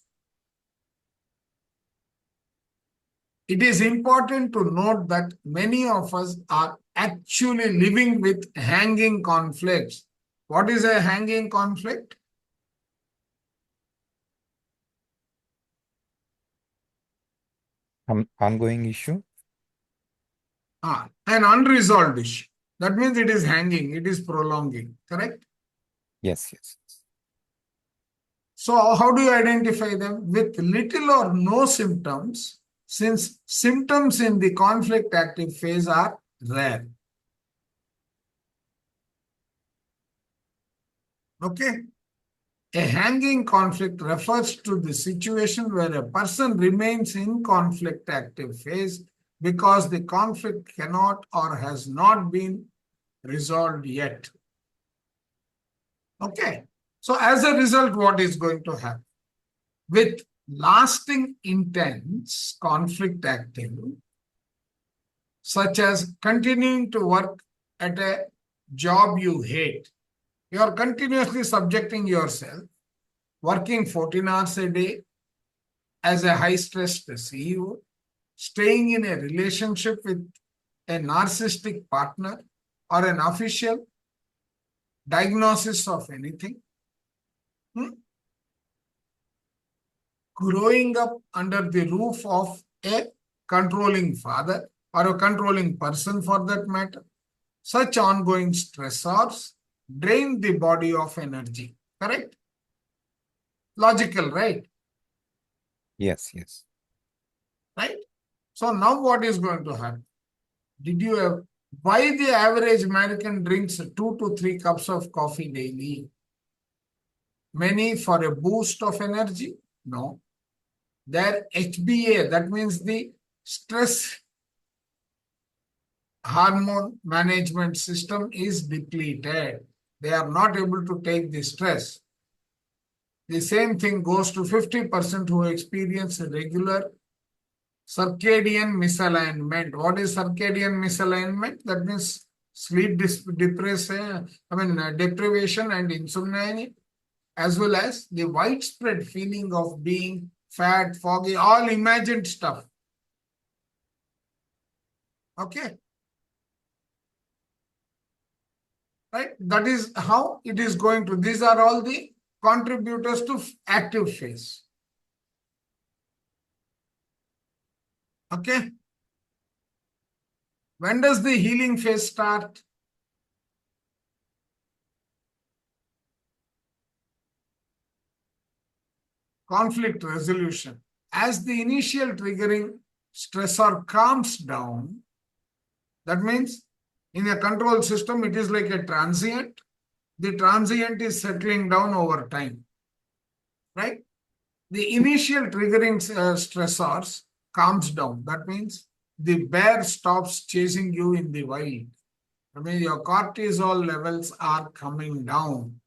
Speaker 2: It is important to note that many of us are actually living with hanging conflicts. What is a hanging conflict?
Speaker 1: Ongoing issue?
Speaker 2: An unresolved issue. That means it is hanging, it is prolonging, correct?
Speaker 1: Yes.
Speaker 2: So how do you identify them? With little or no symptoms, since symptoms in the conflict active phase are rare. Okay. A hanging conflict refers to the situation where a person remains in conflict active phase because the conflict cannot or has not been resolved yet. Okay. So as a result, what is going to happen? With lasting intense conflict active, such as continuing to work at a job you hate, you are continuously subjecting yourself, working 14 hours a day as a high-stressed CEO, staying in a relationship with a narcissistic partner or an official diagnosis of anything, growing up under the roof of a controlling father or a controlling person for that matter. Such ongoing stressors drain the body of energy. Correct? Logical, right?
Speaker 1: Yes, yes.
Speaker 2: Right? So now what is going to happen? Did you have why the average American drinks 2 to 3 cups of coffee daily? Many for a boost of energy? No. Their HBA, that means the stress hormone management system is depleted. They are not able to take the stress. The same thing goes to 50% who experience regular circadian misalignment. What is circadian misalignment? That means sleep deprivation and insomnia, as well as the widespread feeling of being fat, foggy, all imagined stuff. Okay. Right? That is how it is going to. These are all the contributors to active phase. Okay. When does the healing phase start? Conflict resolution. As the initial triggering stressor calms down, that means in a control system, it is like a transient. The transient is settling down over time, right? The initial triggering stressors calms down. That means the bear stops chasing you in the wild. I mean, your cortisol levels are coming down.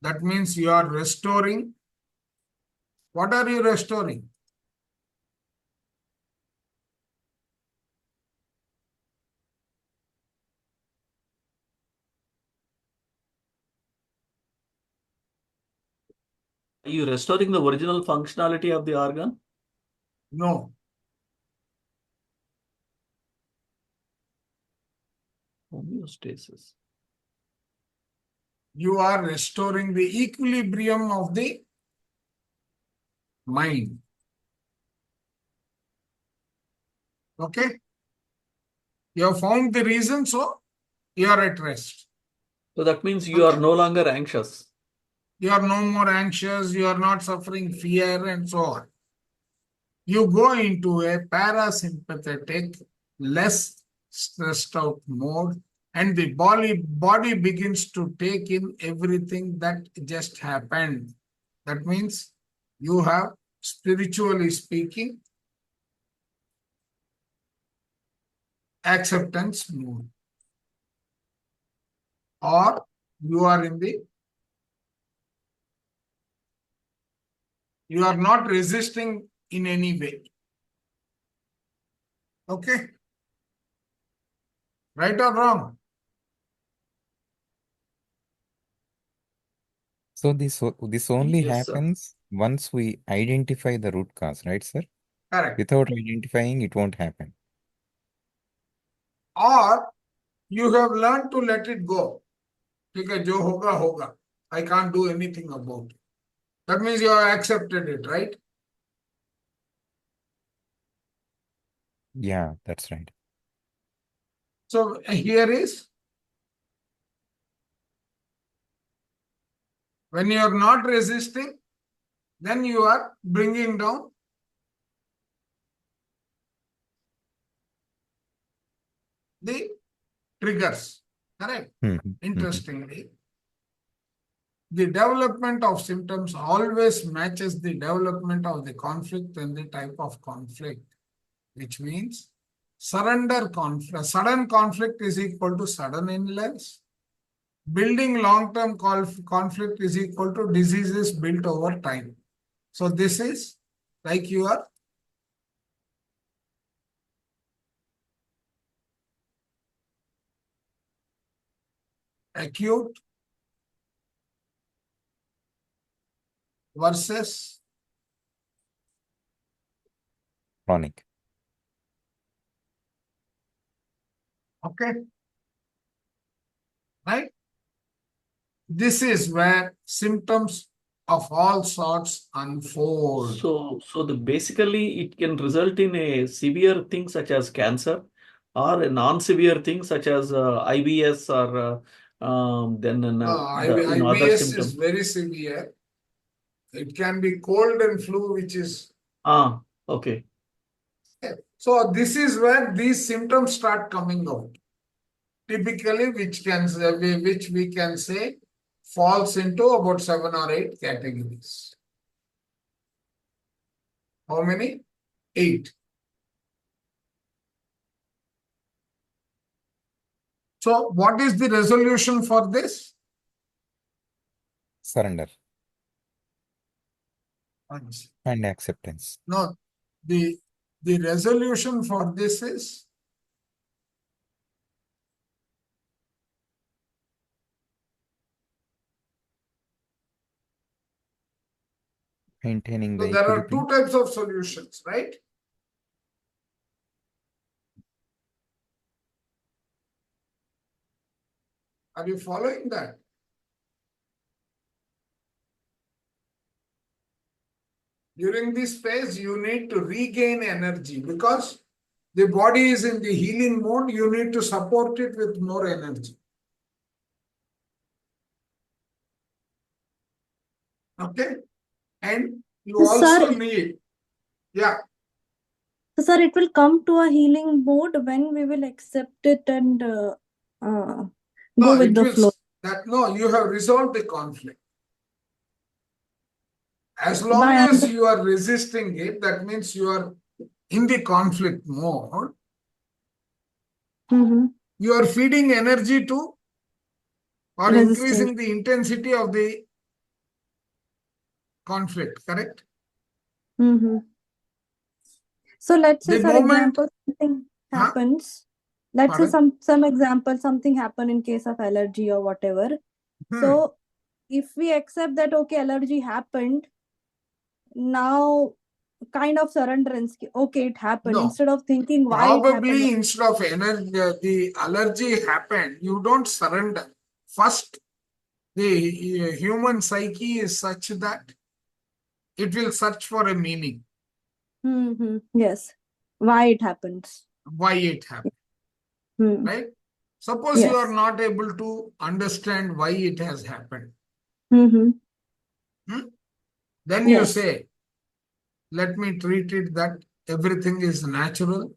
Speaker 2: That means you are restoring. What are you restoring?
Speaker 4: Are you restoring the original functionality of the organ?
Speaker 2: No.
Speaker 4: Homeostasis.
Speaker 2: You are restoring the equilibrium of the mind. Okay? You have found the reason, so you are at rest.
Speaker 4: So that means you are no longer anxious.
Speaker 2: You are no more anxious, you are not suffering fear, and so on. You go into a parasympathetic, less stressed out mode, and the body begins to take in everything that just happened. That means you have, spiritually speaking, acceptance mode. Or you are you are not resisting in any way. Okay? Right or wrong?
Speaker 1: So this only
Speaker 4: Yes, sir.
Speaker 1: happens once we identify the root cause, right, sir?
Speaker 2: Correct.
Speaker 1: Without identifying, it won't happen.
Speaker 2: Or you have learned to let it go. Okay, jo hoga, hoga. I can't do anything about it. That means you have accepted it, right?
Speaker 1: Yeah, that's right.
Speaker 2: So here is when you are not resisting, then you are bringing down the triggers. Correct?
Speaker 1: Mhm, mhm.
Speaker 2: Interestingly, the development of symptoms always matches the development of the conflict and the type of conflict, which means sudden conflict is equal to sudden illness. Building long-term conflict is equal to diseases built over time. So this is like your acute versus
Speaker 1: Chronic.
Speaker 2: okay, right? This is where symptoms of all sorts unfold.
Speaker 4: So basically it can result in a severe thing such as cancer, or a non-severe thing such as IBS, or then other
Speaker 2: IBS is
Speaker 4: symptoms.
Speaker 2: very severe. It can be cold and flu, which is
Speaker 4: Okay.
Speaker 2: so. This is where these symptoms start coming out. Typically, which we can say falls into about 7 or 8 categories. How many? 8. So, what is the resolution for this?
Speaker 1: Surrender and acceptance.
Speaker 2: No, the resolution for this is
Speaker 1: Maintaining the
Speaker 2: so there are
Speaker 1: equilibrium.
Speaker 2: 2 types of solutions, right? Are you following that? During this phase, you need to regain energy because the body is in the healing mode. You need to support it with more energy. Okay? And you
Speaker 5: So,
Speaker 2: also
Speaker 5: sir,
Speaker 2: need, yeah,
Speaker 5: so, sir, it will come to a healing mode when we will accept it and go
Speaker 2: no,
Speaker 5: with
Speaker 2: it
Speaker 5: the
Speaker 2: will,
Speaker 5: flow.
Speaker 2: no, you have resolved the conflict. As
Speaker 5: By
Speaker 2: long as
Speaker 5: under-
Speaker 2: you are resisting it, that means you are in the conflict mode.
Speaker 5: Mhm.
Speaker 2: You are feeding energy to or
Speaker 5: Resistance.
Speaker 2: increasing the intensity of the conflict, correct?
Speaker 5: Mm-hmm. So let's say,
Speaker 2: The
Speaker 5: for
Speaker 2: moment,
Speaker 5: example, something
Speaker 2: huh?
Speaker 5: happens. Let's say
Speaker 2: Pardon?
Speaker 5: some example, something happen in case of allergy or whatever. So if we accept that okay, allergy happened, now kind of surrenderance. Okay, it happened.
Speaker 2: No.
Speaker 5: Instead of thinking why it happened.
Speaker 2: Probably instead of energy, the allergy happened, you don't surrender. First, the human psyche is such that it will search for a meaning,
Speaker 5: Mm-hmm. Yes. Why it happens.
Speaker 2: why it happened,
Speaker 5: Hmm.
Speaker 2: right? Suppose you are
Speaker 5: Yes.
Speaker 2: not able to understand why it has happened.
Speaker 5: Mm-hmm.
Speaker 2: Then you
Speaker 5: Yes.
Speaker 2: say, let me treat it that everything is natural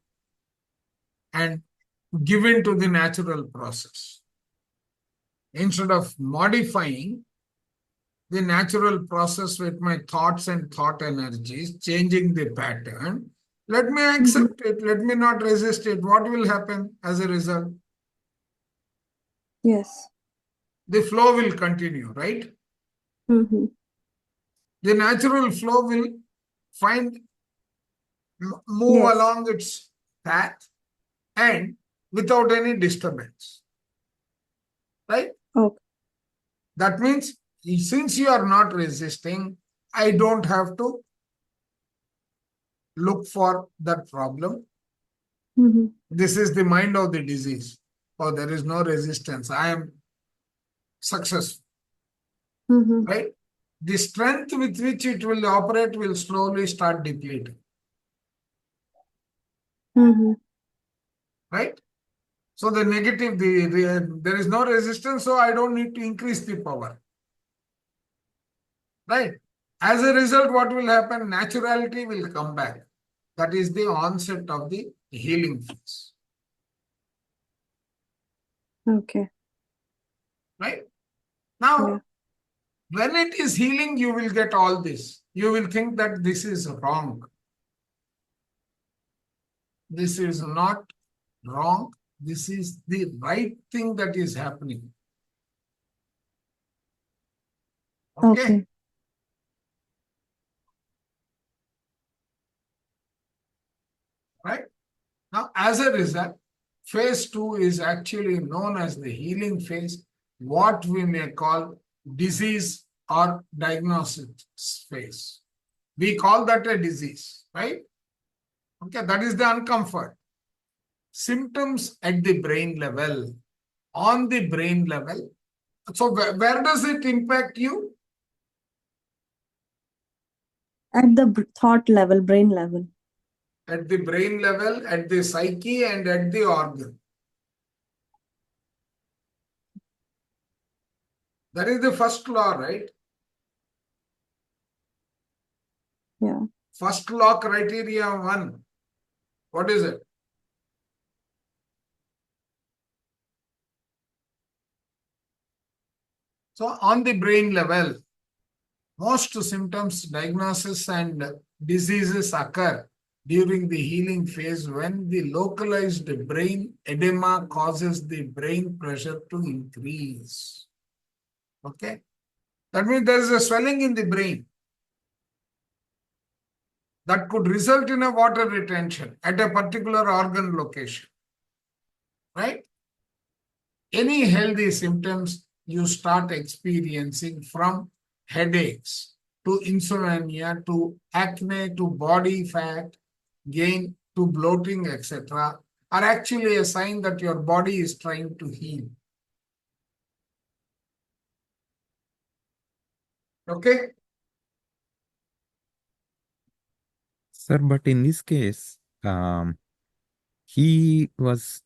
Speaker 2: and given to the natural process. Instead of modifying the natural process with my thoughts and thought energies, changing the pattern, let me accept it, let me not resist it. What will happen as a result?
Speaker 5: Yes.
Speaker 2: The flow will continue, right?
Speaker 5: Mm-hmm.
Speaker 2: The natural flow will move
Speaker 5: Yes.
Speaker 2: along its path and without any disturbance, right?
Speaker 5: Okay.
Speaker 2: That means since you are not resisting, I don't have to look for that problem.
Speaker 5: Mm-hmm.
Speaker 2: This is the mind of the disease. Oh, there is no resistance. I am successful,
Speaker 5: Mm-hmm.
Speaker 2: right? The strength with which it will operate will slowly start depleting,
Speaker 5: Mm-hmm.
Speaker 2: right? So the negative, there is no resistance, so I don't need to increase the power, right? As a result, what will happen? Naturality will come back. That is the onset of the healing phase,
Speaker 5: Okay.
Speaker 2: right? Now,
Speaker 5: Yeah.
Speaker 2: When it is healing, you will get all this. You will think that this is wrong. This is not wrong. This is the right thing that is happening. Okay. Right? Now, as a result, phase 2 is actually known as the healing phase, what we may call disease or diagnosis phase. We call that a disease, right? Okay, that is the uncomfort. Symptoms at the brain level, on the brain level. So where does it impact you?
Speaker 5: At the thought level, brain level.
Speaker 2: At the brain level, at the psyche, and at the organ. That is the first law, right?
Speaker 5: Yeah.
Speaker 2: First law criteria 1. What is it? So on the brain level, most symptoms, diagnosis, and diseases occur during the healing phase when the localized brain edema causes the brain pressure to increase. Okay? That means there is a swelling in the brain that could result in a water retention at a particular organ location. Right? Any healthy symptoms you start experiencing, from headaches to insomnia to acne to body fat gain to bloating, etc., are actually a sign that your body is trying to heal. Okay?
Speaker 1: Sir, but in this case, he was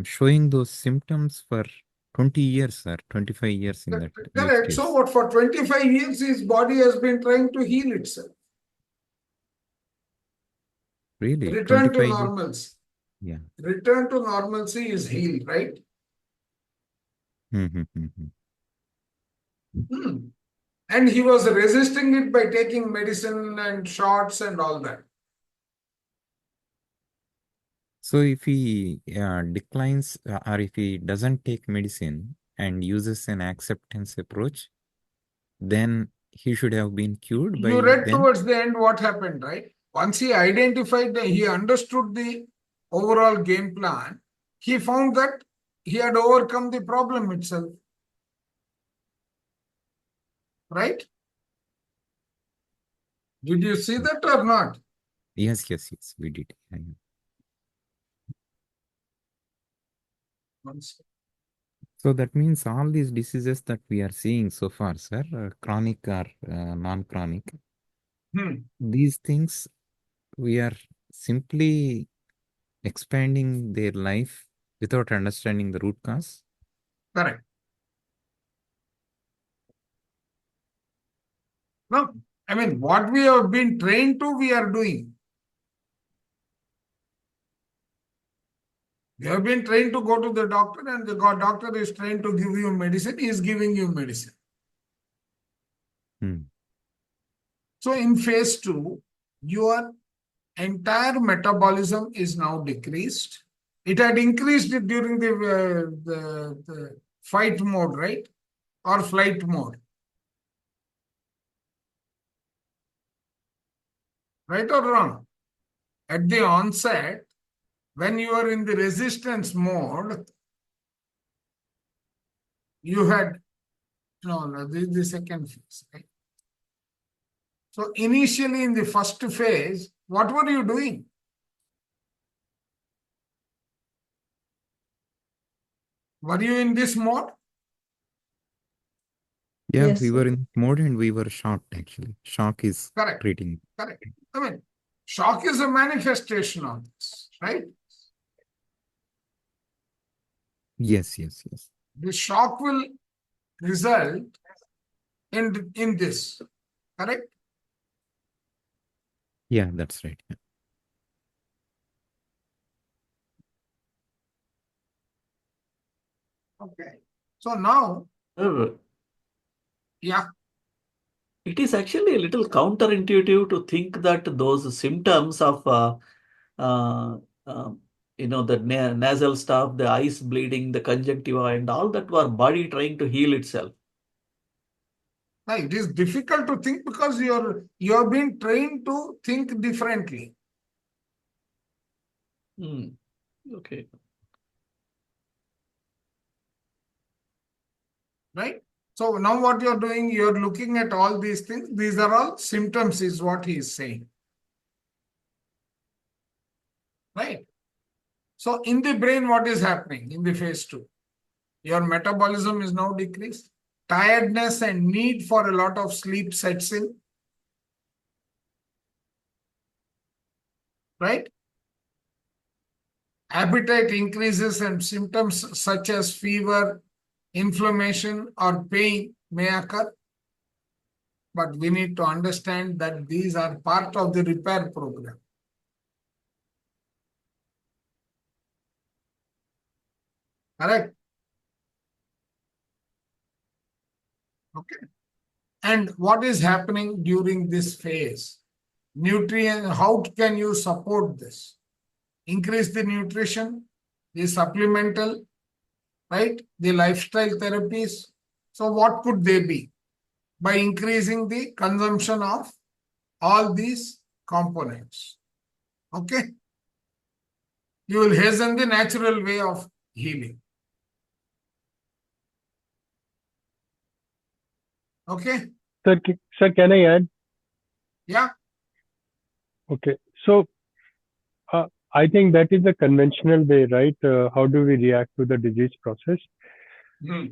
Speaker 1: showing those symptoms for 20 years, sir, 25 years in that
Speaker 2: Correct.
Speaker 1: case.
Speaker 2: So what, for 25 years his body has been trying to heal itself.
Speaker 1: Really?
Speaker 2: Return to
Speaker 1: 25 years?
Speaker 2: normalcy.
Speaker 1: Yeah.
Speaker 2: Return to normalcy is healed, right? And he was resisting it by taking medicine and shots and all that.
Speaker 1: So if he declines or if he doesn't take medicine and uses an acceptance approach, then he should have been cured by
Speaker 2: You read
Speaker 1: then.
Speaker 2: towards the end what happened, right? Once he identified, he understood the overall game plan, he found that he had overcome the problem itself. Right? Did you see that or not?
Speaker 1: Yes, we did. So that means all these diseases that we are seeing so far, sir, chronic or non-chronic, these things, we are simply expanding their life without understanding the root cause.
Speaker 2: Correct. No, I mean, what we have been trained to, we are doing. You have been trained to go to the doctor, and the doctor is trained to give you medicine. He is giving you medicine. So in phase 2, your entire metabolism is now decreased. It had increased during the fight mode, right? Or flight mode. Right or wrong? At the onset, when you are in the resistance mode, you had, no, this is the second phase, right? So initially in the first phase, what were you doing? Were you in this mode?
Speaker 1: Yeah,
Speaker 7: Yes,
Speaker 1: we
Speaker 7: sir.
Speaker 1: were in mode and we were shocked actually. Shock is
Speaker 2: Correct.
Speaker 1: treating.
Speaker 2: Correct. I mean, shock is a manifestation of this, right?
Speaker 1: Yes.
Speaker 2: The shock will result in this, correct?
Speaker 1: Yeah, that's right. Yeah.
Speaker 2: Okay. So now,
Speaker 4: Sir,
Speaker 2: Yeah.
Speaker 4: It is actually a little counterintuitive to think that those symptoms of, uh, uh, the nasal stuff, the eyes bleeding, the conjunctiva, and all that were body trying to heal itself.
Speaker 2: No, it is difficult to think because you're being trained to think differently.
Speaker 4: Okay.
Speaker 2: Right? So now what you're doing, you're looking at all these things. These are all symptoms, is what he is saying. Right? So in the brain, what is happening in the phase 2? Your metabolism is now decreased. Tiredness and need for a lot of sleep sets in. Right? Appetite increases and symptoms such as fever, inflammation, or pain may occur. But we need to understand that these are part of the repair program. Correct? Okay. And what is happening during this phase? Nutrient, how can you support this? Increase the nutrition, the supplemental, right? The lifestyle therapies. So what could they be? By increasing the consumption of all these components. Okay? You will hasten the natural way of healing. Okay?
Speaker 8: Sir, can I add?
Speaker 2: Yeah?
Speaker 8: Okay. So, I think that is the conventional way, right? How do we react to the disease process?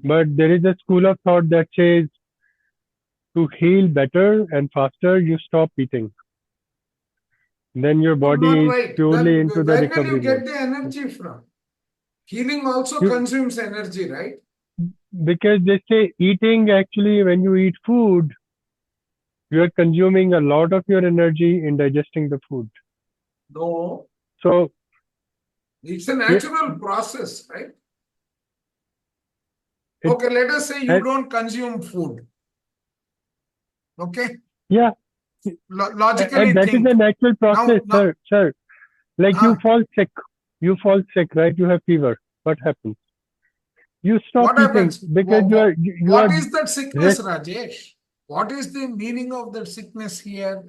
Speaker 8: But there is a school of thought that says to heal better and faster, you stop eating. Then your
Speaker 2: Not
Speaker 8: body is
Speaker 2: right.
Speaker 8: purely
Speaker 2: Then
Speaker 8: into the
Speaker 2: where will you
Speaker 8: recovery
Speaker 2: get
Speaker 8: mode.
Speaker 2: the energy from? Healing also
Speaker 8: You,
Speaker 2: consumes energy, right?
Speaker 8: because they say eating, actually, when you eat food, you are consuming a lot of your energy in digesting the food.
Speaker 2: No.
Speaker 8: So,
Speaker 2: It's a
Speaker 8: yeah,
Speaker 2: natural process, right?
Speaker 8: it,
Speaker 2: Okay, let us say you
Speaker 8: and,
Speaker 2: don't consume food. Okay?
Speaker 8: yeah,
Speaker 2: Logically
Speaker 8: and that is
Speaker 2: think.
Speaker 8: a natural process,
Speaker 2: Now,
Speaker 8: sir. Like you
Speaker 2: huh,
Speaker 8: fall sick, right? You have fever. What happens? You stop
Speaker 2: what
Speaker 8: eating
Speaker 2: happens?
Speaker 8: because you are
Speaker 2: What is that sickness,
Speaker 8: rest.
Speaker 2: Rajesh? What is the meaning of that sickness here?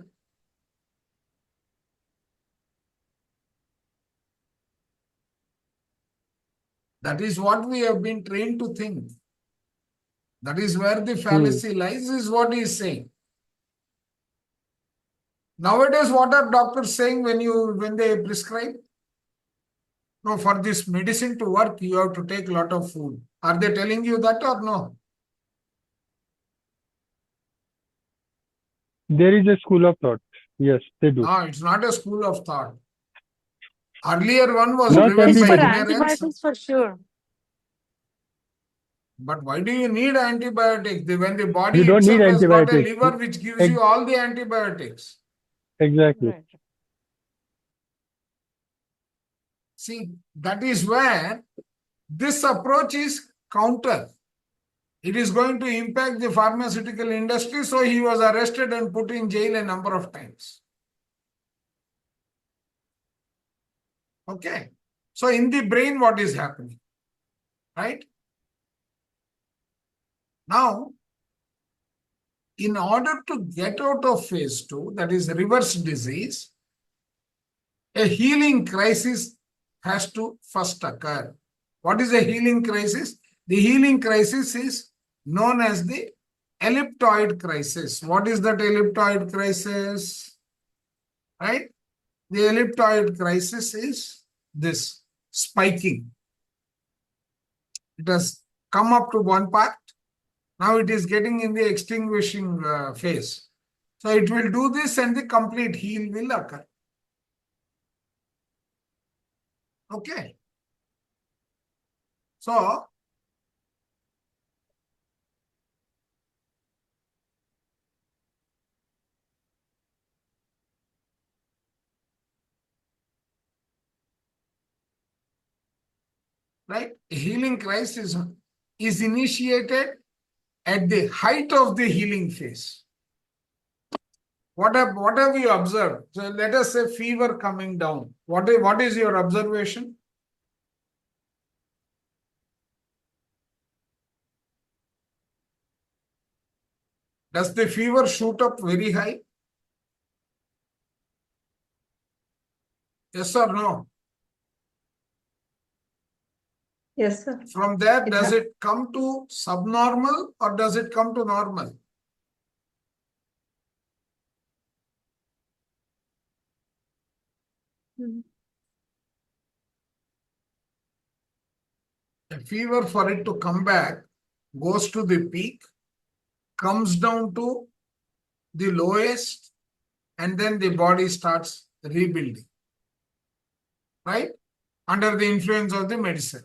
Speaker 2: That is what we have been trained to think. That is where the fallacy lies, is what he is saying. Nowadays, what are doctors saying when they prescribe? No, for this medicine to work, you have to take a lot of food. Are they telling you that or no?
Speaker 8: There is a school of thought. Yes, they do.
Speaker 2: No, it's not a school of thought. Earlier one was
Speaker 8: Not
Speaker 2: driven
Speaker 3: Yes,
Speaker 2: by
Speaker 3: for
Speaker 8: everybody.
Speaker 2: ignorance.
Speaker 3: antibiotics for sure.
Speaker 2: But why do you need antibiotics? When the body
Speaker 8: You don't need
Speaker 2: itself has got a
Speaker 8: antibiotics.
Speaker 2: liver which gives
Speaker 8: Ex-
Speaker 2: you all the antibiotics.
Speaker 8: Exactly.
Speaker 3: Right.
Speaker 2: See, that is where this approach is counter. It is going to impact the pharmaceutical industry, so he was arrested and put in jail a number of times. Okay. So in the brain, what is happening? Right? Now, in order to get out of phase 2, that is reverse disease, a healing crisis has to first occur. What is a healing crisis? The healing crisis is known as the elliptoid crisis. What is that elliptoid crisis? Right? The elliptoid crisis is this spiking. It has come up to one part. Now it is getting in the extinguishing phase. So it will do this and the complete heal will occur. Okay. So right, a healing crisis is initiated at the height of the healing phase. What have you observed? So let us say fever coming down. What is your observation? Does the fever shoot up very high? Yes or no?
Speaker 7: Yes, sir.
Speaker 2: From there,
Speaker 7: It
Speaker 2: does
Speaker 7: hap-
Speaker 2: it come to subnormal or does it come to normal?
Speaker 7: Hmm.
Speaker 2: A fever, for it to come back, goes to the peak, comes down to the lowest, and then the body starts rebuilding, right? Under the influence of the medicine.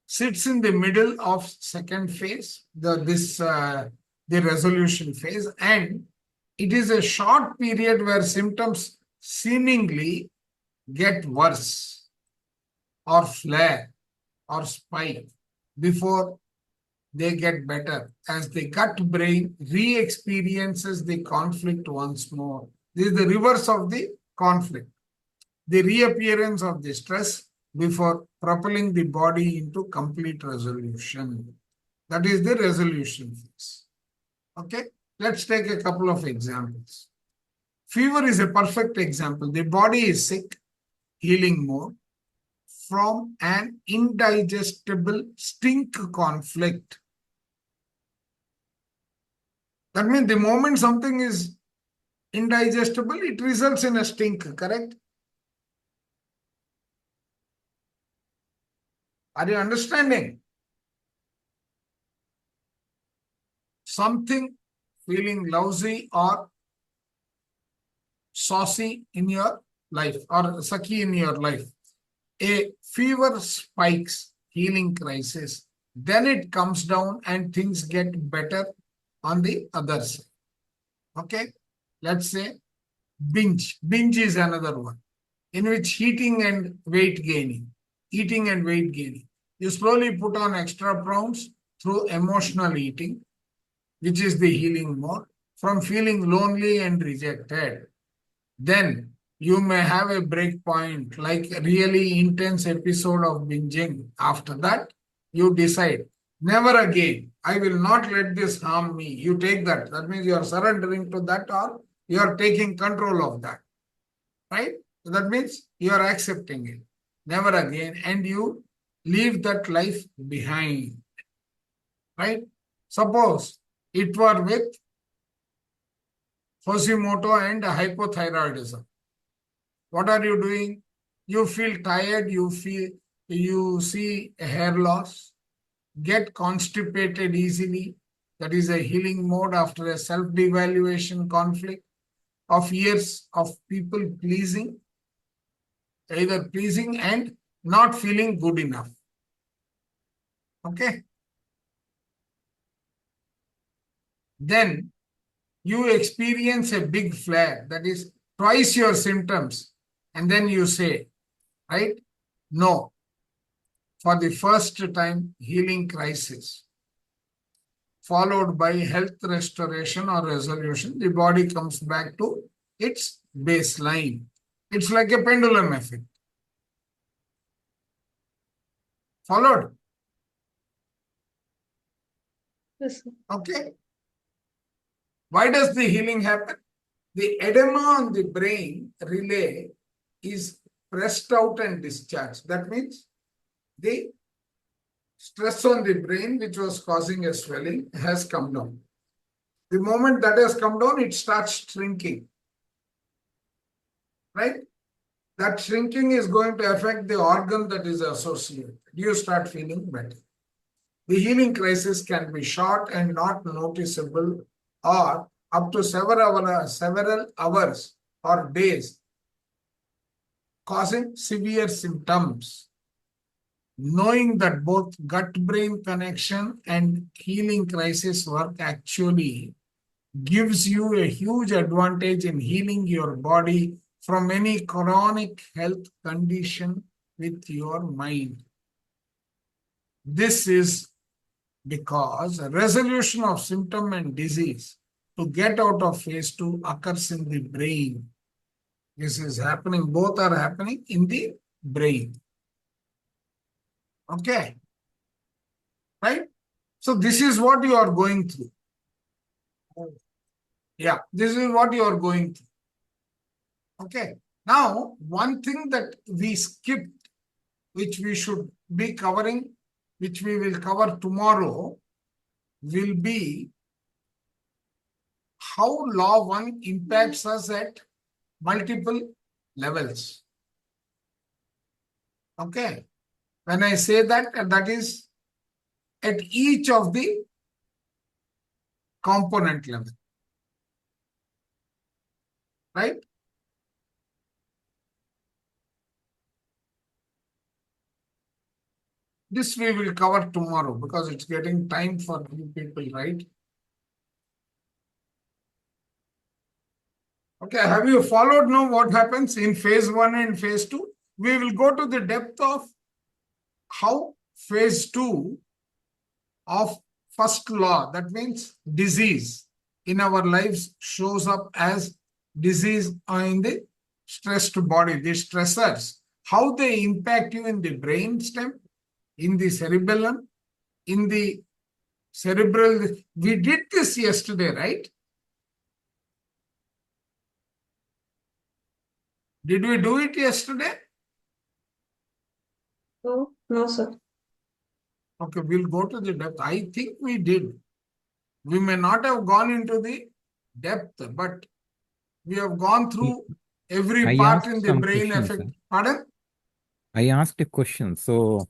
Speaker 2: Sits in the middle of second phase, the resolution phase, and it is a short period where symptoms seemingly get worse or flare or spike before they get better as the gut brain re-experiences the conflict once more. This is the reverse of the conflict, the reappearance of the stress before propelling the body into complete resolution. That is the resolution phase. Okay, let's take a couple of examples. Fever is a perfect example. The body is sick, healing mode, from an indigestible stink conflict. That means the moment something is indigestible, it results in a stink, correct? Are you understanding? Something feeling lousy or saucy in your life or sucky in your life. A fever spikes, healing crisis, then it comes down and things get better on the other side. Okay, let's say binge. Binge is another one in which eating and weight gaining. You slowly put on extra pounds through emotional eating, which is the healing mode, from feeling lonely and rejected. Then you may have a break point, like a really intense episode of binging. After that, you decide, never again. I will not let this harm me. You take that. That means you are surrendering to that or you are taking control of that. Right? So that means you are accepting it. Never again. And you leave that life behind. Right? Suppose it were with Hashimoto and hypothyroidism. What are you doing? You feel tired, you see a hair loss, get constipated easily. That is a healing mode after a self-devaluation conflict of years of people pleasing, either pleasing and not feeling good enough. Okay. Then you experience a big flare, that is twice your symptoms, and then you say, right? No. For the first time, healing crisis, followed by health restoration or resolution, the body comes back to its baseline. It's like a pendulum effect. Followed?
Speaker 7: Yes, sir.
Speaker 2: Okay. Why does the healing happen? The edema on the brain relay is pressed out and discharged. That means the stress on the brain, which was causing a swelling, has come down. The moment that has come down, it starts shrinking. Right? That shrinking is going to affect the organ that is associated. You start feeling better. The healing crisis can be short and not noticeable, or up to several hours or days, causing severe symptoms. Knowing that both gut-brain connection and healing crisis work actually gives you a huge advantage in healing your body from any chronic health condition with your mind. This is Because resolution of symptom and disease to get out of phase 2 occurs in the brain. This is happening, both are happening in the brain. Okay. Right? So this is what you are going through. Yeah, this is what you are going through. Okay. Now, one thing that we skipped, which we should be covering, which we will cover tomorrow, will be how law 1 impacts us at multiple levels. Okay. When I say that, that is at each of the component level. Right? This we will cover tomorrow because it's getting time for you people, right? Okay, have you followed now what happens in phase 1 and phase 2? We will go to the depth of how phase 2 of first law, that means disease in our lives, shows up as disease in the stressed body, the stressors, how they impact you in the brain stem, in the cerebellum, in the cerebral. We did this yesterday, right? Did we do it yesterday?
Speaker 7: No, no, sir.
Speaker 2: Okay, we'll go to the depth. I think we did. We may not have gone into the depth, but we have gone through every
Speaker 1: I
Speaker 2: part
Speaker 1: asked
Speaker 2: in the
Speaker 1: some
Speaker 2: brain
Speaker 1: questions.
Speaker 2: effect. Pardon?
Speaker 1: I asked a question. So,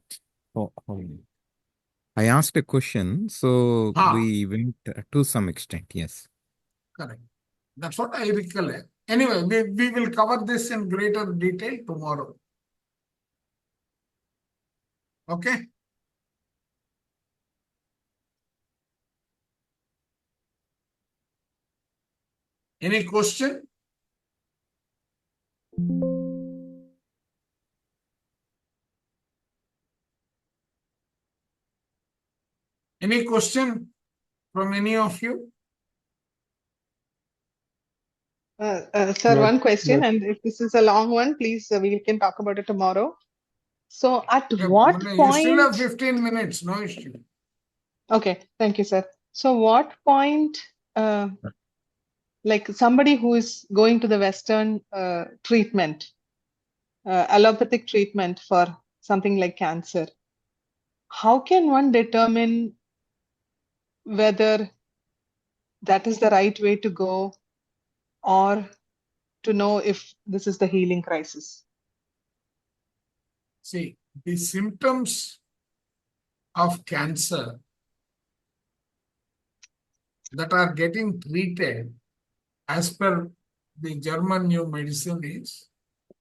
Speaker 1: I asked a question. So we went to some extent. Yes.
Speaker 2: Correct. That's what I recollect. Anyway, we will cover this in greater detail tomorrow. Okay. Any question? Any question from any of you?
Speaker 9: Sir,
Speaker 8: Not,
Speaker 9: one question,
Speaker 8: not,
Speaker 9: and if this is a long one, please, we can talk about it tomorrow. So, at
Speaker 2: Yeah,
Speaker 9: what
Speaker 2: you still have
Speaker 9: point?
Speaker 2: 15 minutes, no issue.
Speaker 9: Okay, thank you, sir. So, what point, like somebody who is going to the Western treatment, allopathic treatment for something like cancer, how can one determine whether that is the right way to go or to know if this is the healing crisis?
Speaker 2: See, the symptoms of cancer that are getting treated as per the German new medicine is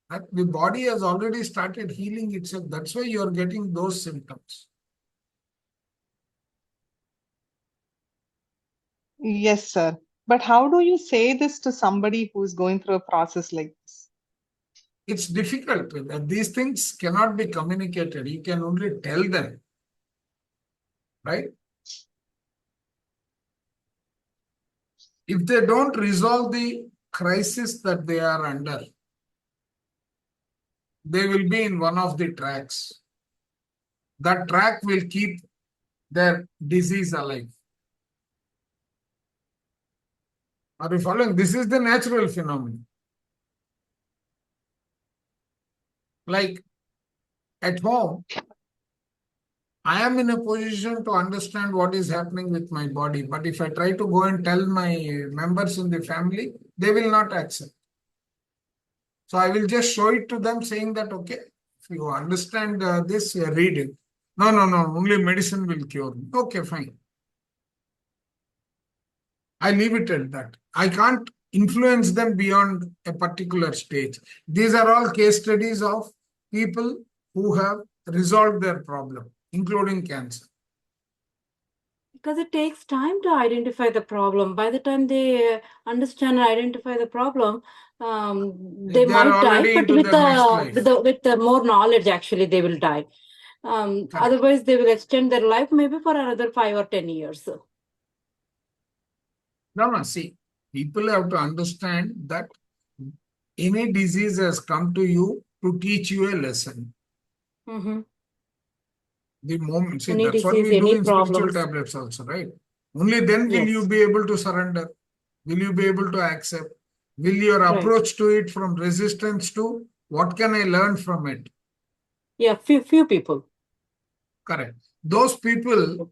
Speaker 2: that the body has already started healing itself. That's why you're getting those symptoms.
Speaker 9: Yes, sir. But how do you say this to somebody who is going through a process like this?
Speaker 2: It's difficult. These things cannot be communicated. You can only tell them, right? If they don't resolve the crisis that they are under, they will be in one of the tracks. That track will keep their disease alive. Are you following? This is the natural phenomenon. Like at home, I am in a position to understand what is happening with my body. But if I try to go and tell my members in the family, they will not accept. So I will just show it to them saying that, okay, if you understand this, read it. No, only medicine will cure me. Okay, fine. I leave it at that. I can't influence them beyond a particular stage. These are all case studies of people who have resolved their problem, including cancer.
Speaker 3: Because it takes time to identify the problem. By the time they understand and identify the problem, they
Speaker 2: are
Speaker 3: might die,
Speaker 2: already
Speaker 3: but
Speaker 2: into
Speaker 3: with
Speaker 2: their next life.
Speaker 3: the more knowledge, actually, they will die. Otherwise, they will extend their life maybe for another 5 or 10 years.
Speaker 2: No, see, people have to understand that any disease has come to you to teach you a lesson.
Speaker 3: Mm-hmm.
Speaker 2: The moment, see,
Speaker 3: Any
Speaker 2: that's what
Speaker 3: disease,
Speaker 2: we do
Speaker 3: any
Speaker 2: in spiritual
Speaker 3: problems.
Speaker 2: tablets also, right? Only then will you
Speaker 3: Yes.
Speaker 2: be able to surrender. Will you be able to accept? Will your
Speaker 3: Right.
Speaker 2: approach to it from resistance to what can I learn from it?
Speaker 3: Yeah, few people.
Speaker 2: Correct. Those people,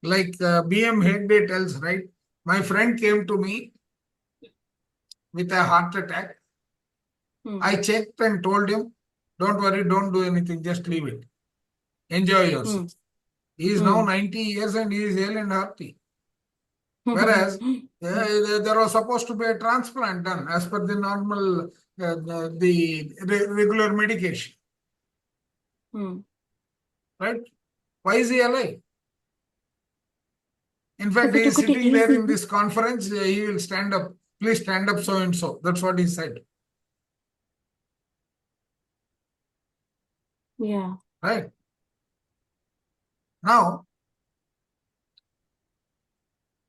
Speaker 2: like B.M. Hegde tells, right? My friend came to me with a heart attack. I checked and told him, don't worry, don't do anything, just leave it. Enjoy yourself. He is now 90 years and he is hale and hearty. Whereas there was supposed to be a transplant done as per the normal, regular medication. Right? Why is he alive? In fact, he is sitting there in this conference. He will stand up. Please stand up, so and so. That's what he said.
Speaker 3: Yeah.
Speaker 2: Right? Now,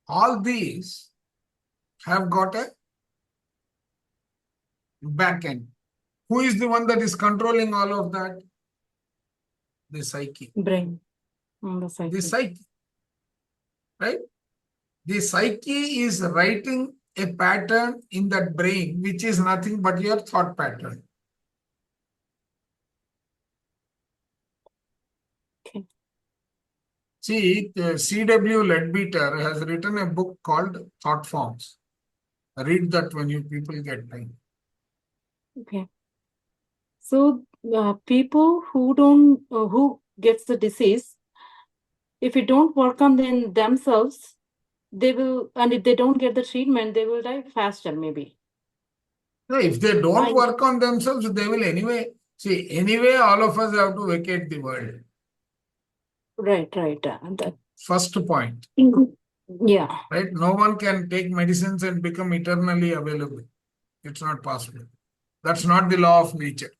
Speaker 2: all these have got a back end. Who is the one that is controlling all of that? The psyche.
Speaker 3: Brain. The psyche.
Speaker 2: The psyche. Right? The psyche is writing a pattern in that brain, which is nothing but your thought pattern.
Speaker 3: Okay.
Speaker 2: See, C.W. Leadbeater has written a book called Thought Forms. Read that when you people get time.
Speaker 3: Okay. So people who don't, who gets the disease, if you don't work on themselves, they will, and if they don't get the treatment, they will die faster, maybe.
Speaker 2: No, if they don't work on themselves, they will anyway. See, anyway, all of us have to vacate the world.
Speaker 3: Right.
Speaker 2: First point.
Speaker 3: Yeah.
Speaker 2: Right? No one can take medicines and become eternally available. It's not possible. That's not the law of nature.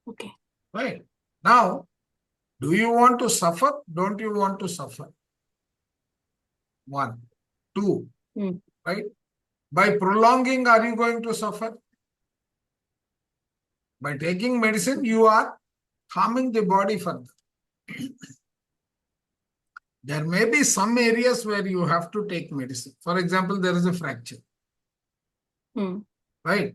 Speaker 3: Okay.
Speaker 2: Right? Now, do you want to suffer? Don't you want to suffer? One. Two. Right? By prolonging, are you going to suffer? By taking medicine, you are harming the body further. There may be some areas where you have to take medicine. For example, there is a fracture. Right?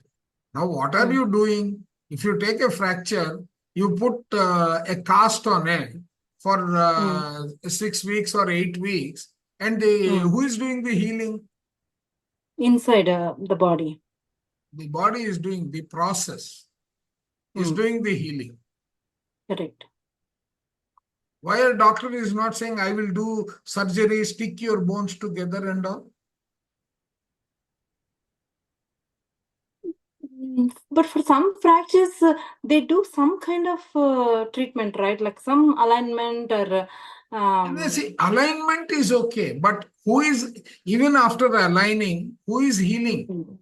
Speaker 2: Now, what are you doing? If you take a fracture, you put a cast on it for 6 weeks or 8 weeks. And who is doing the healing?
Speaker 3: Inside the body.
Speaker 2: The body is doing the process, is doing the healing.
Speaker 3: Correct.
Speaker 2: Why a doctor is not saying, I will do surgery, stick your bones together and all?
Speaker 3: But for some fractures, they do some kind of treatment, right? Like some alignment or...
Speaker 2: See, alignment is okay, but who is, even after aligning, who is healing?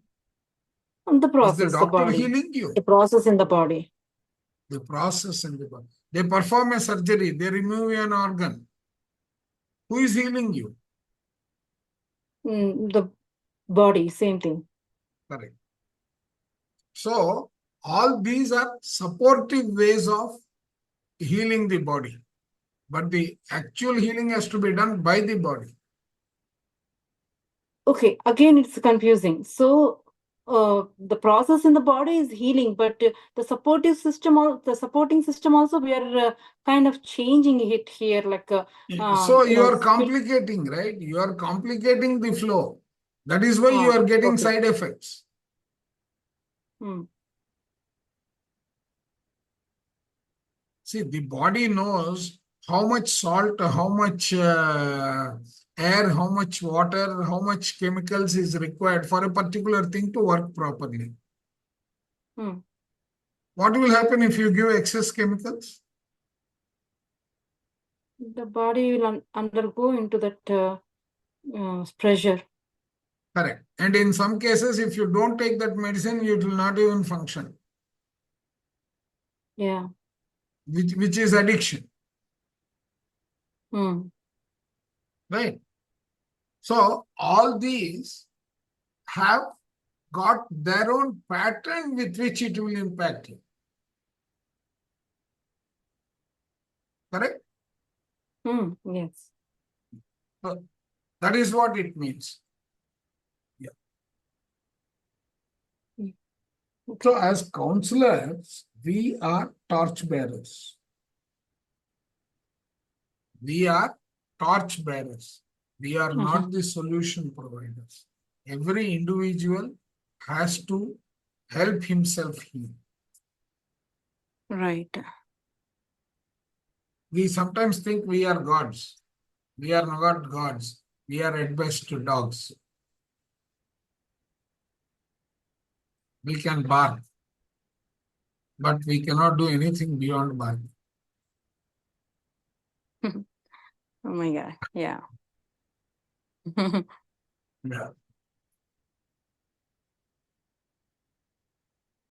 Speaker 3: The process,
Speaker 2: is the doctor
Speaker 3: body.
Speaker 2: healing you?
Speaker 3: The process in the body.
Speaker 2: The process in the body. They perform a surgery, they remove an organ. Who is healing you?
Speaker 3: The body, same thing.
Speaker 2: Correct. So, all these are supportive ways of healing the body. But the actual healing has to be done by the body.
Speaker 3: Okay, again, it's confusing. So, the process in the body is healing, but the supporting system also, we are kind of changing it here. Like,
Speaker 2: so you are complicating, right? You are complicating the flow. That is why you are getting side effects. See, the body knows how much salt, how much air, how much water, how much chemicals is required for a particular thing to work properly. What will happen if you give excess chemicals?
Speaker 3: The body will undergo into that pressure.
Speaker 2: Correct. And in some cases, if you don't take that medicine, it will not even function.
Speaker 3: Yeah.
Speaker 2: which is addiction,
Speaker 3: Hmm.
Speaker 2: right? So all these have got their own pattern with which it will impact you. Correct?
Speaker 3: Yes.
Speaker 2: So that is what it means.
Speaker 3: Mm.
Speaker 2: So as counselors, we are torch bearers. We are torch bearers. We are not the solution providers. Every individual has to help himself heal.
Speaker 3: Right.
Speaker 2: We sometimes think we are gods. We are not gods. We are at best dogs. We can bark, but we cannot do anything beyond barking.
Speaker 3: Oh my God. Yeah.
Speaker 2: Yeah.